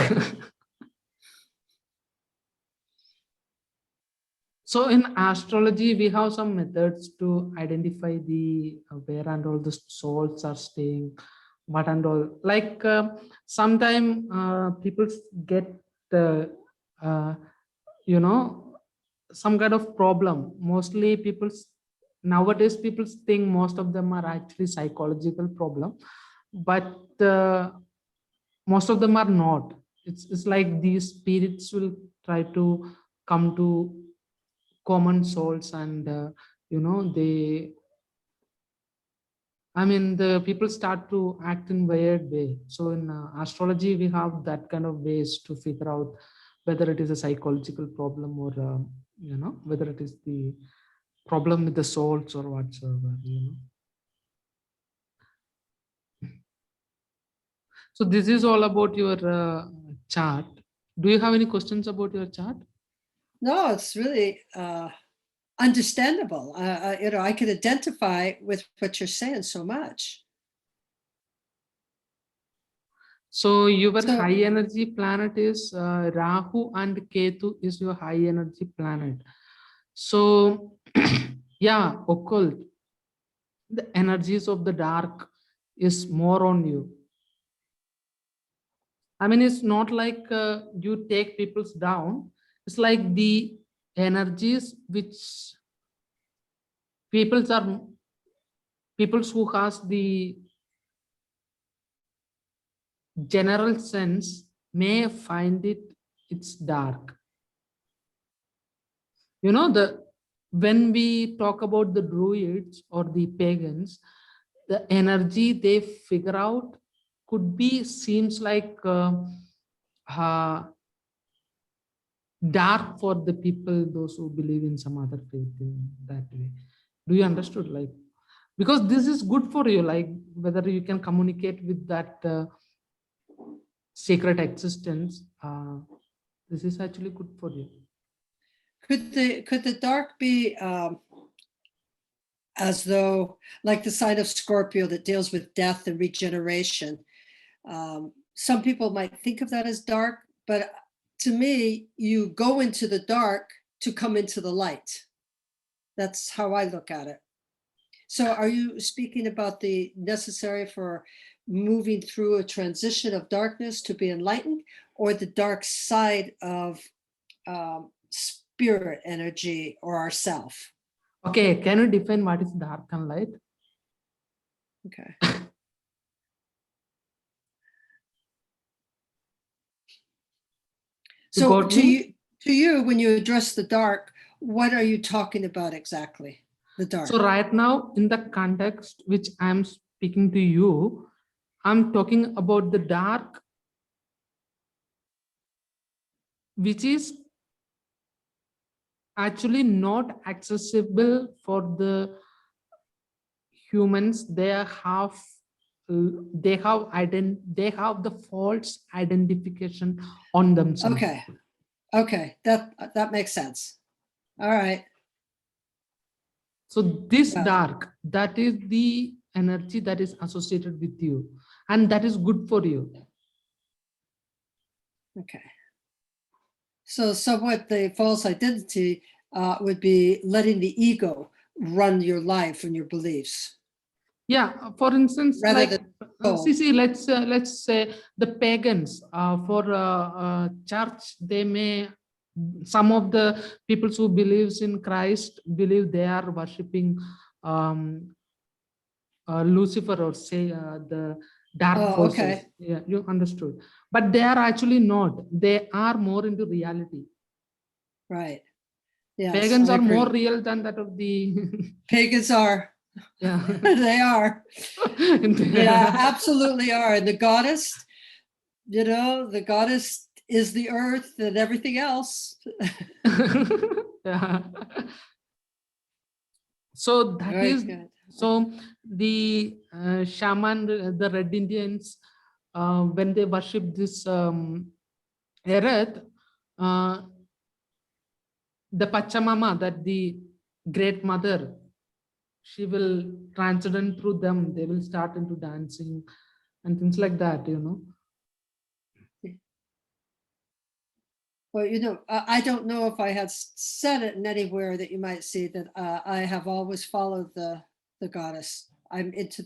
So in astrology, we have some methods to identify the where and all the souls are staying, what and all. Like sometime people get, uh, you know, some kind of problem. Mostly nowadays people think most of them are actually psychological problem, but most of them are not. It's like these spirits will try to come to common souls, and they, I mean, the people start to act in weird way. So in astrology, we have that kind of ways to figure out whether it is a psychological problem, or whether it is the problem with the souls or whatsoever. So this is all about your chart. Do you have any questions about your chart?
No, it's really understandable. I could identify with what you're saying so much.
So your
So,
high energy planet is Rahu, and Ketu is your high energy planet. So yeah, occult, the energies of the dark is more on you. I mean, it's not like you take people's down. It's like the energies which people's are people's who has the general sense may find it's dark. The when we talk about the druids or the pagans, the energy they figure out could be seems like uh, dark for the people, those who believe in some other faith in that way. Do you understood? Like, because this is good for you, like whether you can communicate with that sacred existence, this is actually good for you.
could the dark be as though, like the sign of Scorpio that deals with death and regeneration? Some people might think of that as dark, but to me, you go into the dark to come into the light. That's how I look at it. So are you speaking about the necessary for moving through a transition of darkness to be enlightened, or the dark side of spirit energy or ourself?
Okay, can you define what is dark and light?
Okay. So to you, when you address the dark, what are you talking about exactly? The dark.
So right now, in the context which I'm speaking to you, I'm talking about the dark, which is actually not accessible for the humans. They have the false identification on themselves.
Okay, that makes sense. All right.
So this dark, that is the energy that is associated with you, and that is good for you.
Okay. So somewhat the false identity would be letting the ego run your life and your beliefs.
Yeah, for instance,
rather
like
than
see, let's say the pagans for church, they may, some of the people who believes in Christ believe they are worshipping Lucifer, or say the dark forces.
Okay.
Yeah, you understood. But they are actually not. They are more into reality.
Right. Yes,
Pagans are more real than that of the
pagans are.
Yeah.
They are. Yeah, absolutely are. And the goddess, the goddess is the earth and everything else.
Yeah. So that
Very
is
good.
so the shaman, the Red Indians, when they worship this earth, the Pachamama, that the great mother, she will transcend through them. They will start into dancing and things like that,
Well, I don't know if I had said it in anywhere that you might see that I have always followed the goddess. I'm into,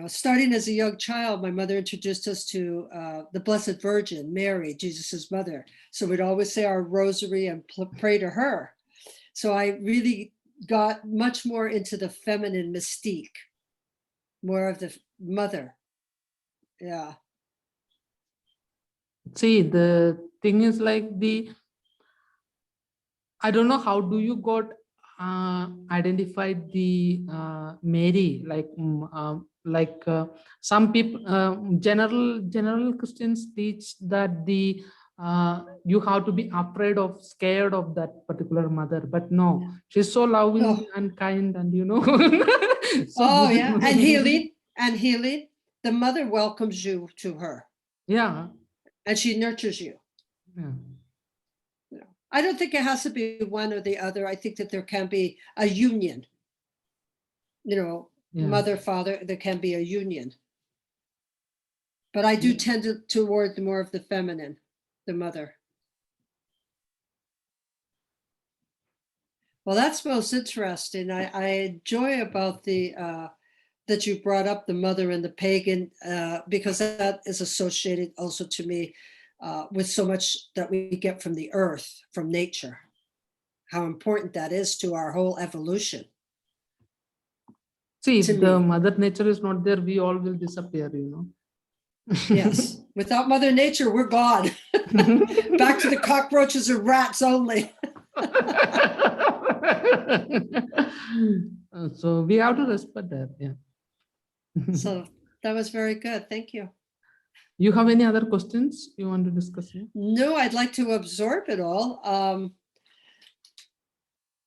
starting as a young child, my mother introduced us to the Blessed Virgin, Mary, Jesus's mother. So we'd always say our rosary and pray to her. So I really got much more into the feminine mystique, more of the mother. Yeah.
See, the thing is like I don't know how do you got identified the Mary, like some people, general Christians teach that you have to be afraid of, scared of that particular mother, but no, she's so loving
Oh,
and kind, and so
oh yeah. And
beautiful.
healing. The mother welcomes you to her
Yeah,
and she nurtures you.
yeah,
I don't think it has to be one or the other. I think that there can be a union,
yeah.
mother, father, there can be a union. But I do tend toward more of the feminine, the mother. Well, that's most interesting. I enjoy about the that you brought up the mother and the pagan because that is associated also to me with so much that we get from the earth, from nature, how important that is to our whole evolution.
See,
To
if the
me,
mother nature is not there, we all will disappear,
yes. Without Mother Nature, we're gone. Back to the cockroaches or rats only.
So we have to respect that. Yeah.
So that was very good. Thank you.
You have any other questions you want to discuss here?
No, I'd like to absorb it all.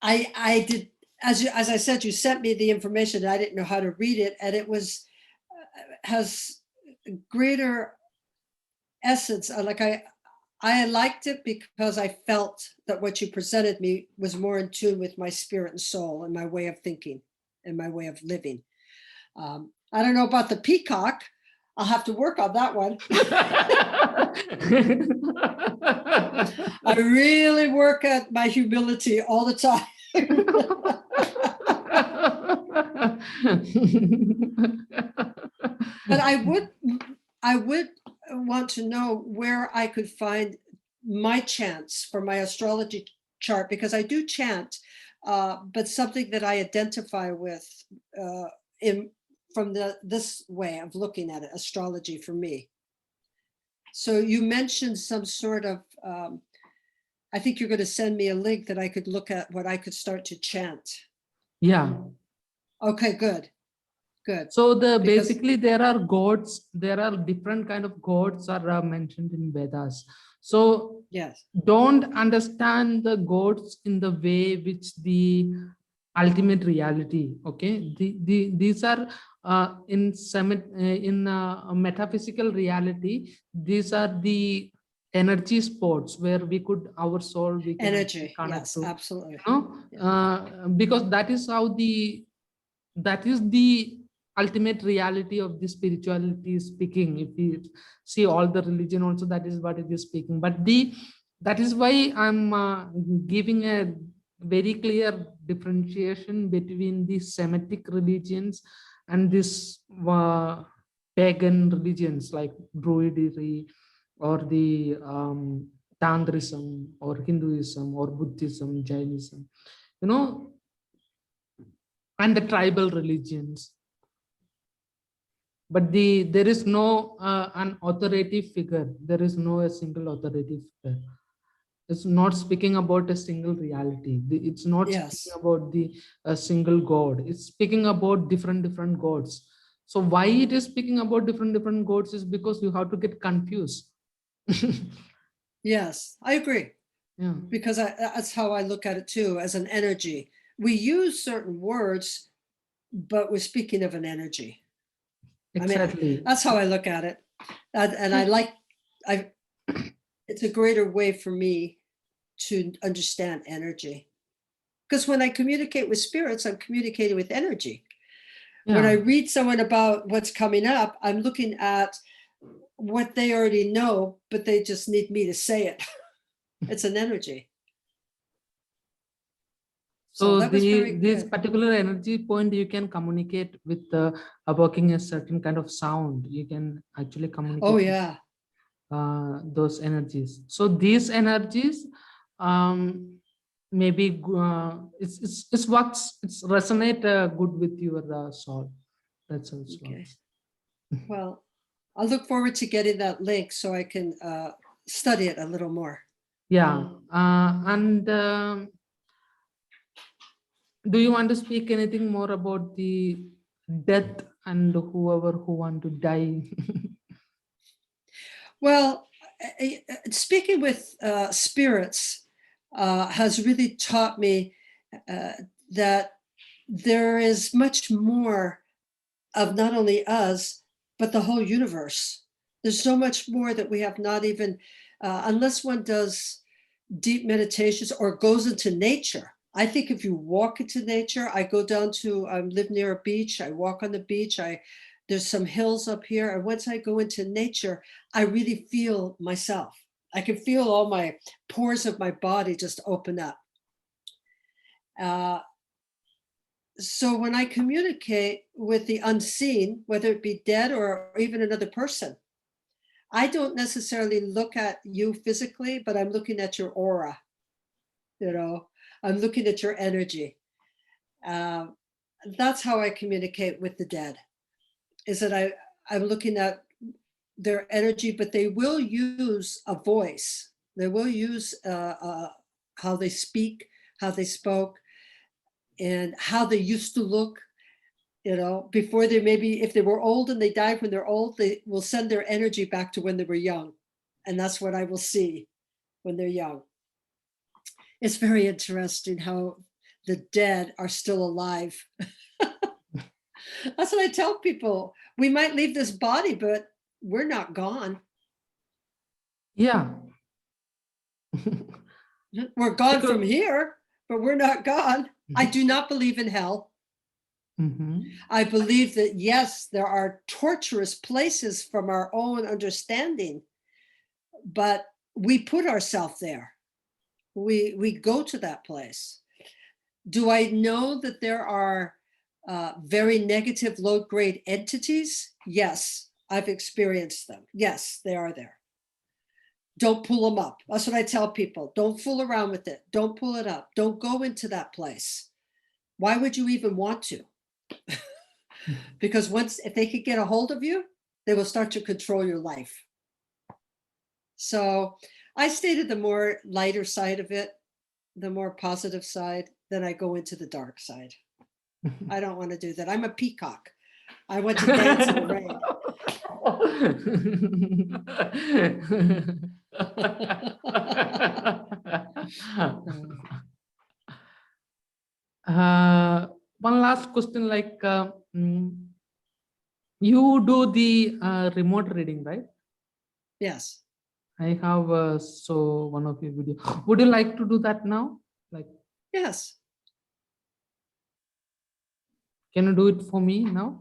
I did, as I said, you sent me the information. I didn't know how to read it, and it was has greater essence. Like I liked it because I felt that what you presented me was more in tune with my spirit and soul and my way of thinking and my way of living. I don't know about the peacock. I'll have to work on that one. I really work at my humility all the time. But I would want to know where I could find my chants for my astrology chart, because I do chant, but something that I identify with from this way of looking at it, astrology for me. So you mentioned some sort of, I think you're going to send me a link that I could look at what I could start to chant.
Yeah.
Okay, good. Good.
So basically there are gods, there are different kind of gods are mentioned in Vedas. So
yes,
don't understand the gods in the way which the ultimate reality. Okay, these are in metaphysical reality. These are the energy spots where we could our soul we can
energy.
connect
Yes,
to.
absolutely.
Because that is how that is the ultimate reality of the spirituality is speaking. If we see all the religion also, that is what it is speaking. But that is why I'm giving a very clear differentiation between the Semitic religions and this pagan religions like Druidry or the Tantrism or Hinduism or Buddhism, Jainism, and the tribal religions. But there is no an authoritative figure. There is no a single authoritative figure. It's not speaking about a single reality. It's not speaking about a single god. It's speaking about different gods. So why it is speaking about different gods is because you have to get confused.
Yes, I agree.
Yeah.
Because that's how I look at it too, as an energy. We use certain words, but we're speaking of an energy.
Exactly.
I mean, that's how I look at it. And it's a greater way for me to understand energy. Because when I communicate with spirits, I'm communicating with energy. Yeah. When I read someone about what's coming up, I'm looking at what they already know, but they just need me to say it. It's an energy.
So this particular energy point, you can communicate with evoking a certain kind of sound. You can actually communicate.
Oh yeah.
Those energies. So these energies, maybe it's works, it's resonate good with your soul. That's how it
Okay.
works.
Well, I'll look forward to getting that link so I can study it a little more.
Yeah. And do you want to speak anything more about the death and whoever who want to die?
Well, speaking with spirits has really taught me that there is much more of not only us, but the whole universe. There's so much more that we have not even, unless one does deep meditations or goes into nature. I think if you walk into nature, I go down to, I live near a beach, I walk on the beach, there's some hills up here. And once I go into nature, I really feel myself. I can feel all my pores of my body just open up. So when I communicate with the unseen, whether it be dead or even another person, I don't necessarily look at you physically, but I'm looking at your aura. I'm looking at your energy. That's how I communicate with the dead, is that I'm looking at their energy, but they will use a voice. They will use how they speak, how they spoke, and how they used to look. Before they, maybe if they were old and they died when they're old, they will send their energy back to when they were young. And that's what I will see when they're young. It's very interesting how the dead are still alive. That's what I tell people. We might leave this body, but we're not gone.
Yeah.
We're gone from
Because
here, but we're not gone. I do not believe in hell. I believe that, yes, there are torturous places from our own understanding, but we put ourselves there. We go to that place. Do I know that there are very negative low-grade entities? Yes, I've experienced them. Yes, they are there. Don't pull them up. That's what I tell people. Don't fool around with it. Don't pull it up. Don't go into that place. Why would you even want to? Because if they could get a hold of you, they will start to control your life. So I stated the more lighter side of it, the more positive side, then I go into the dark side. I don't want to do that. I'm a peacock. I want to dance in the rain.
One last question, like you do the remote reading, right?
Yes.
I have so one of your video. Would you like to do that now? Like,
Yes.
can you do it for me now?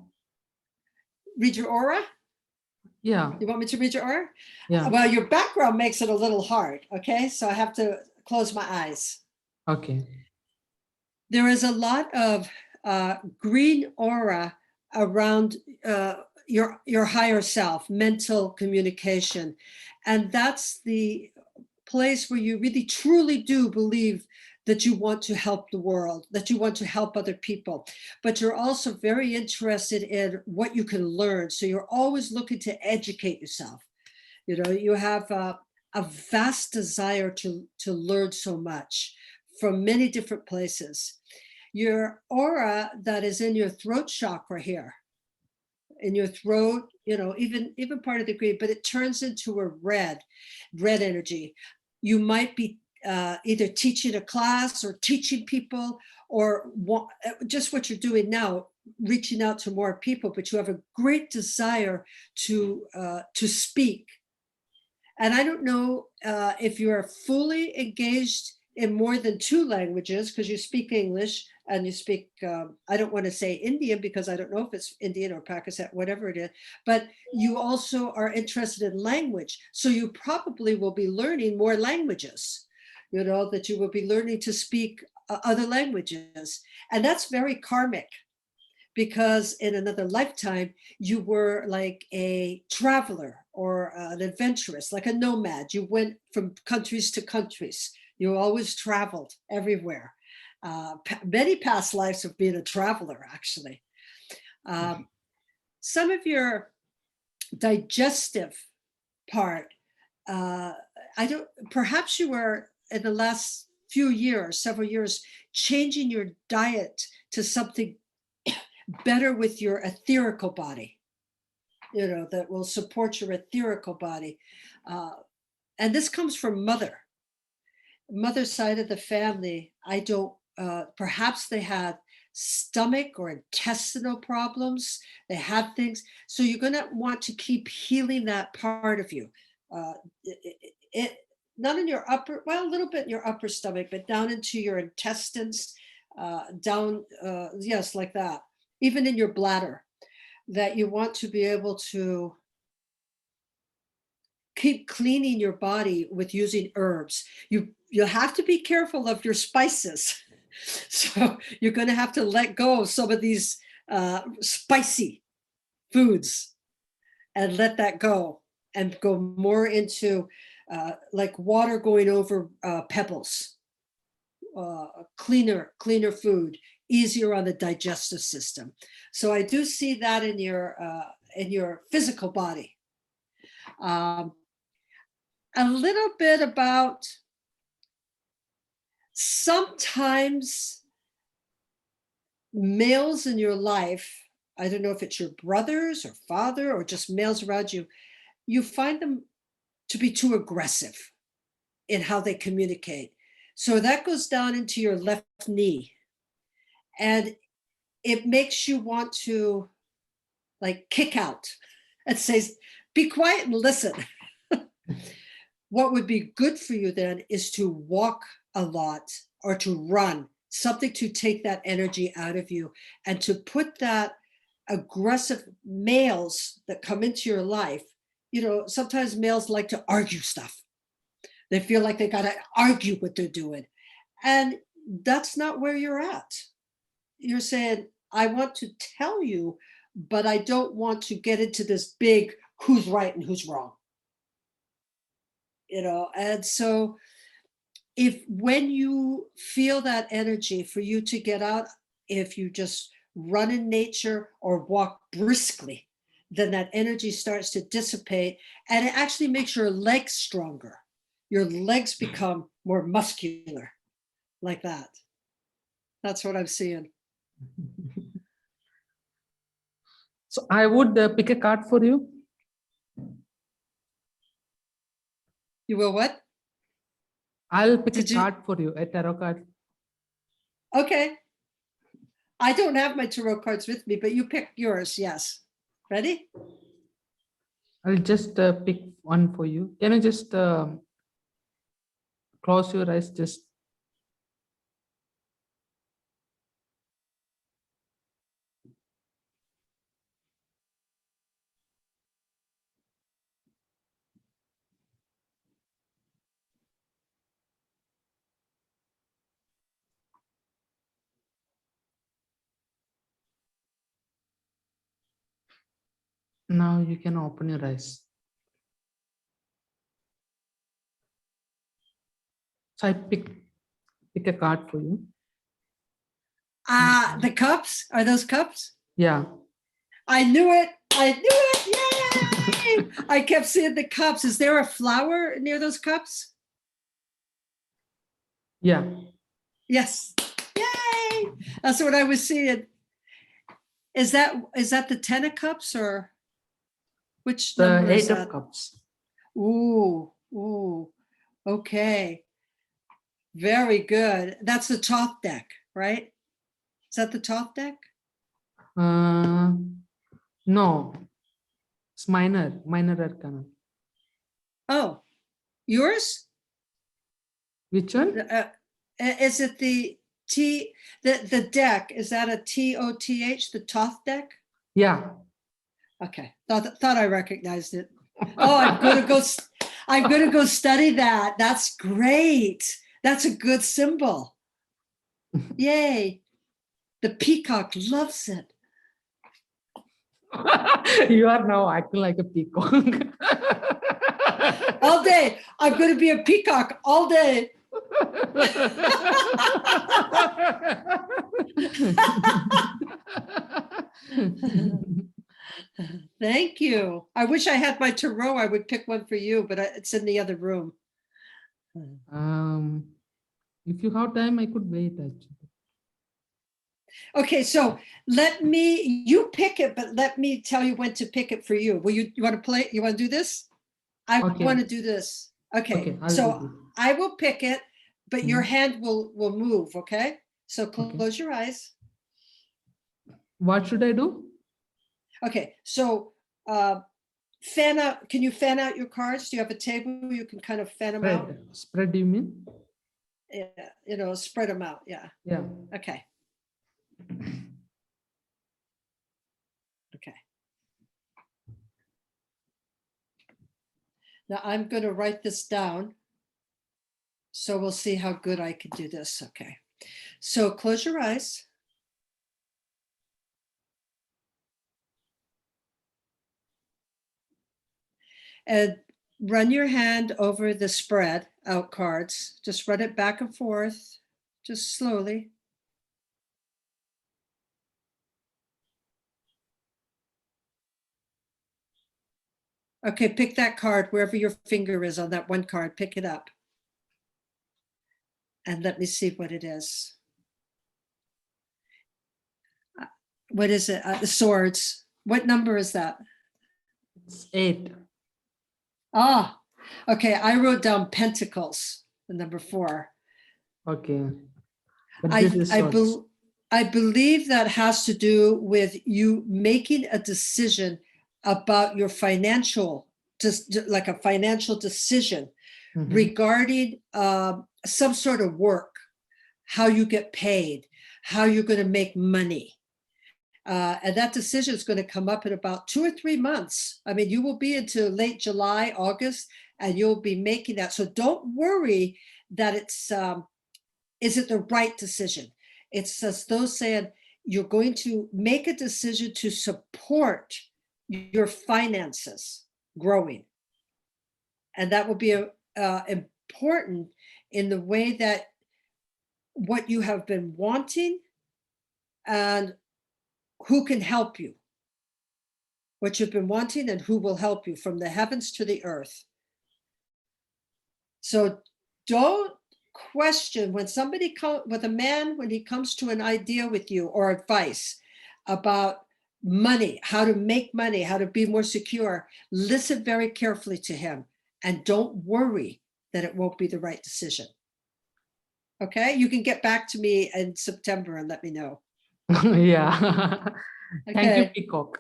Read your aura?
Yeah.
You want me to read your aura?
Yeah.
Well, your background makes it a little hard. Okay. So I have to close my eyes.
Okay.
There is a lot of green aura around your higher self, mental communication. And that's the place where you really truly do believe that you want to help the world, that you want to help other people, but you're also very interested in what you can learn. So you're always looking to educate yourself. You have a vast desire to learn so much from many different places. Your aura that is in your throat chakra here, in your throat, even part of the green, but it turns into a red energy. You might be either teaching a class or teaching people, or just what you're doing now, reaching out to more people, but you have a great desire to speak. And I don't know if you are fully engaged in more than two languages, because you speak English and you speak, I don't want to say Indian because I don't know if it's Indian or Pakistan, whatever it is, but you also are interested in language. So you probably will be learning more languages, that you will be learning to speak other languages. And that's very karmic, because in another lifetime, you were like a traveler or an adventurous, like a nomad. You went from countries to countries, You always traveled everywhere. Many past lives of being a traveler, actually. Some of your digestive part, perhaps you were in the last few years, several years, changing your diet to something better with your etherical body, that will support your etherical body. And this comes from mother's side of the family. Perhaps they had stomach or intestinal problems. They had things. So you're going to want to keep healing that part of you. Not in your a little bit in your upper stomach, but down into your intestines, yes, like that. Even in your bladder, that you want to be able to keep cleaning your body with using herbs. You have to be careful of your spices. So you're going to have to let go of some of these spicy foods and let that go and go more into like water going over pebbles, cleaner food, easier on the digestive system. So I do see that in your physical body. A little bit about sometimes males in your life, I don't know if it's your brothers or father or just males around you, you find them to be too aggressive in how they communicate. So that goes down into your left knee. And it makes you want to like kick out and say, be quiet and listen. What would be good for you then is to walk a lot or to run, something to take that energy out of you and to put that aggressive males that come into your life. Sometimes males like to argue stuff. They feel like they got to argue what they're doing. And that's not where you're at. You're saying, I want to tell you, but I don't want to get into this big who's right and who's wrong. And so when you feel that energy for you to get out, if you just run in nature or walk briskly, then that energy starts to dissipate and it actually makes your legs stronger. Your legs become more muscular like that. That's what I'm seeing.
So I would pick a card for you.
You will what?
I'll pick a card for you, a tarot card.
Okay. I don't have my tarot cards with me, but you pick yours. Yes. Ready?
I'll just pick one for you. Can you just close your eyes? Just now you can open your eyes. So I pick a card for you.
The cups? Are those cups?
Yeah.
I knew it. Yay! I kept seeing the cups. Is there a flower near those cups?
Yeah.
Yes. Yay! That's what I was seeing. Is that the 10 of cups or which number is that?
The 8 of cups.
Ooh. Okay. Very good. That's the thoth deck, right? Is that the thoth deck?
No. It's minor arcana.
Oh, yours?
Which one?
Is it the deck? Is that a TOTH, the thoth deck?
Yeah.
Okay. Thought I recognized it. Oh, I'm gonna go study that. That's great. That's a good symbol. Yay. The peacock loves it.
You are now acting like a peacock.
All day. I'm going to be a peacock all day. Thank you. I wish I had my tarot. I would pick one for you, but it's in the other room.
If you have time, I could wait actually.
Okay, so you pick it, but let me tell you when to pick it for you. You want to play? You want to do this? I
Okay.
want to do this. Okay,
I'll
so
do
I will pick it, but your
Mhm.
hand will move, okay? So
Okay.
close your eyes.
What should I do?
Okay, so fan out. Can you fan out your cards? Do you have a table you can kind of fan them out?
Spread, you mean?
Yeah, spread them out. Yeah.
Yeah.
Okay. Okay. Now I'm going to write this down. So we'll see how good I can do this. Okay. So close your eyes. And run your hand over the spread out cards. Just run it back and forth, just slowly. Okay, pick that card wherever your finger is on that one card. Pick it up. And let me see what it is. What is it? The swords. What number is that?
It's 8.
Ah, okay. I wrote down pentacles, the number 4.
Okay.
I believe that has to do with you making a decision about your financial, just like a financial decision regarding some sort of work, how you get paid, how you're going to make money. And that decision is going to come up in about 2 or 3 months. I mean, you will be into late July, August, and you'll be making that. So don't worry that is it the right decision? It's as though saying you're going to make a decision to support your finances growing. And that will be important in the way that what you have been wanting and who can help you. What you've been wanting and who will help you from the heavens to the earth. So don't question when when he comes to an idea with you or advice about money, how to make money, how to be more secure. Listen very carefully to him and don't worry that it won't be the right decision. Okay, you can get back to me in September and let me know.
Yeah.
Okay.
Thank you, Peacock.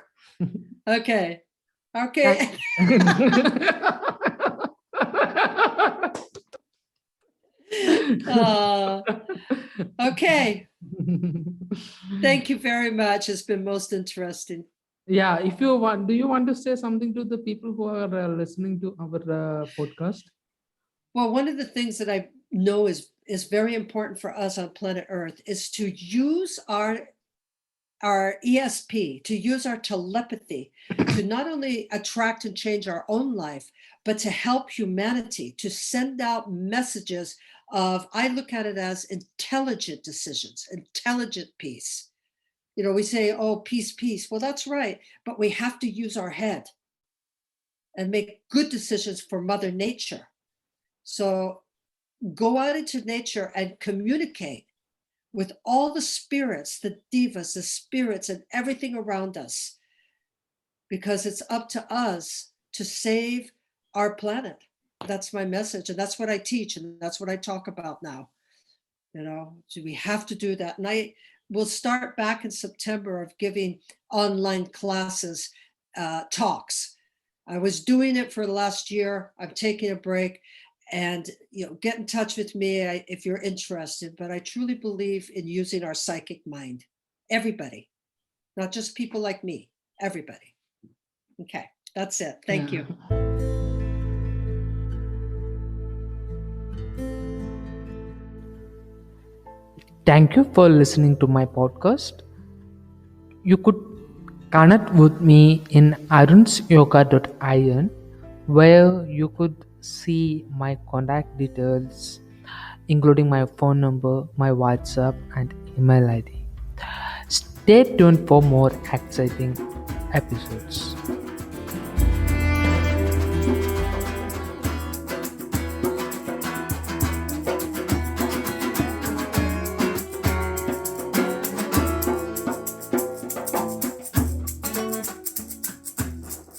Okay. Okay. Thank you very much. It's been most interesting.
Yeah, if you want, do you want to say something to the people who are listening to our podcast?
Well, one of the things that I know is very important for us on planet Earth is to use our ESP, to use our telepathy to not only attract and change our own life, but to help humanity, to send out messages of, I look at it as intelligent decisions, intelligent peace. We say, oh, peace, peace. Well, that's right. But we have to use our head and make good decisions for Mother Nature. So go out into nature and communicate with all the spirits, the devas, the spirits, and everything around us, because it's up to us to save our planet. That's my message, and that's what I teach, and that's what I talk about now. So we have to do that. And I will start back in September of giving online classes, talks. I was doing it for the last year. I'm taking a break. And get in touch with me if you're interested. But I truly believe in using our psychic mind. Everybody, not just people like me, everybody. Okay, that's it. Thank you.
Thank you for listening to my podcast. You could connect with me in arunsyoga.in, where you could see my contact details, including my phone number, my WhatsApp, and email ID. Stay tuned for more exciting episodes.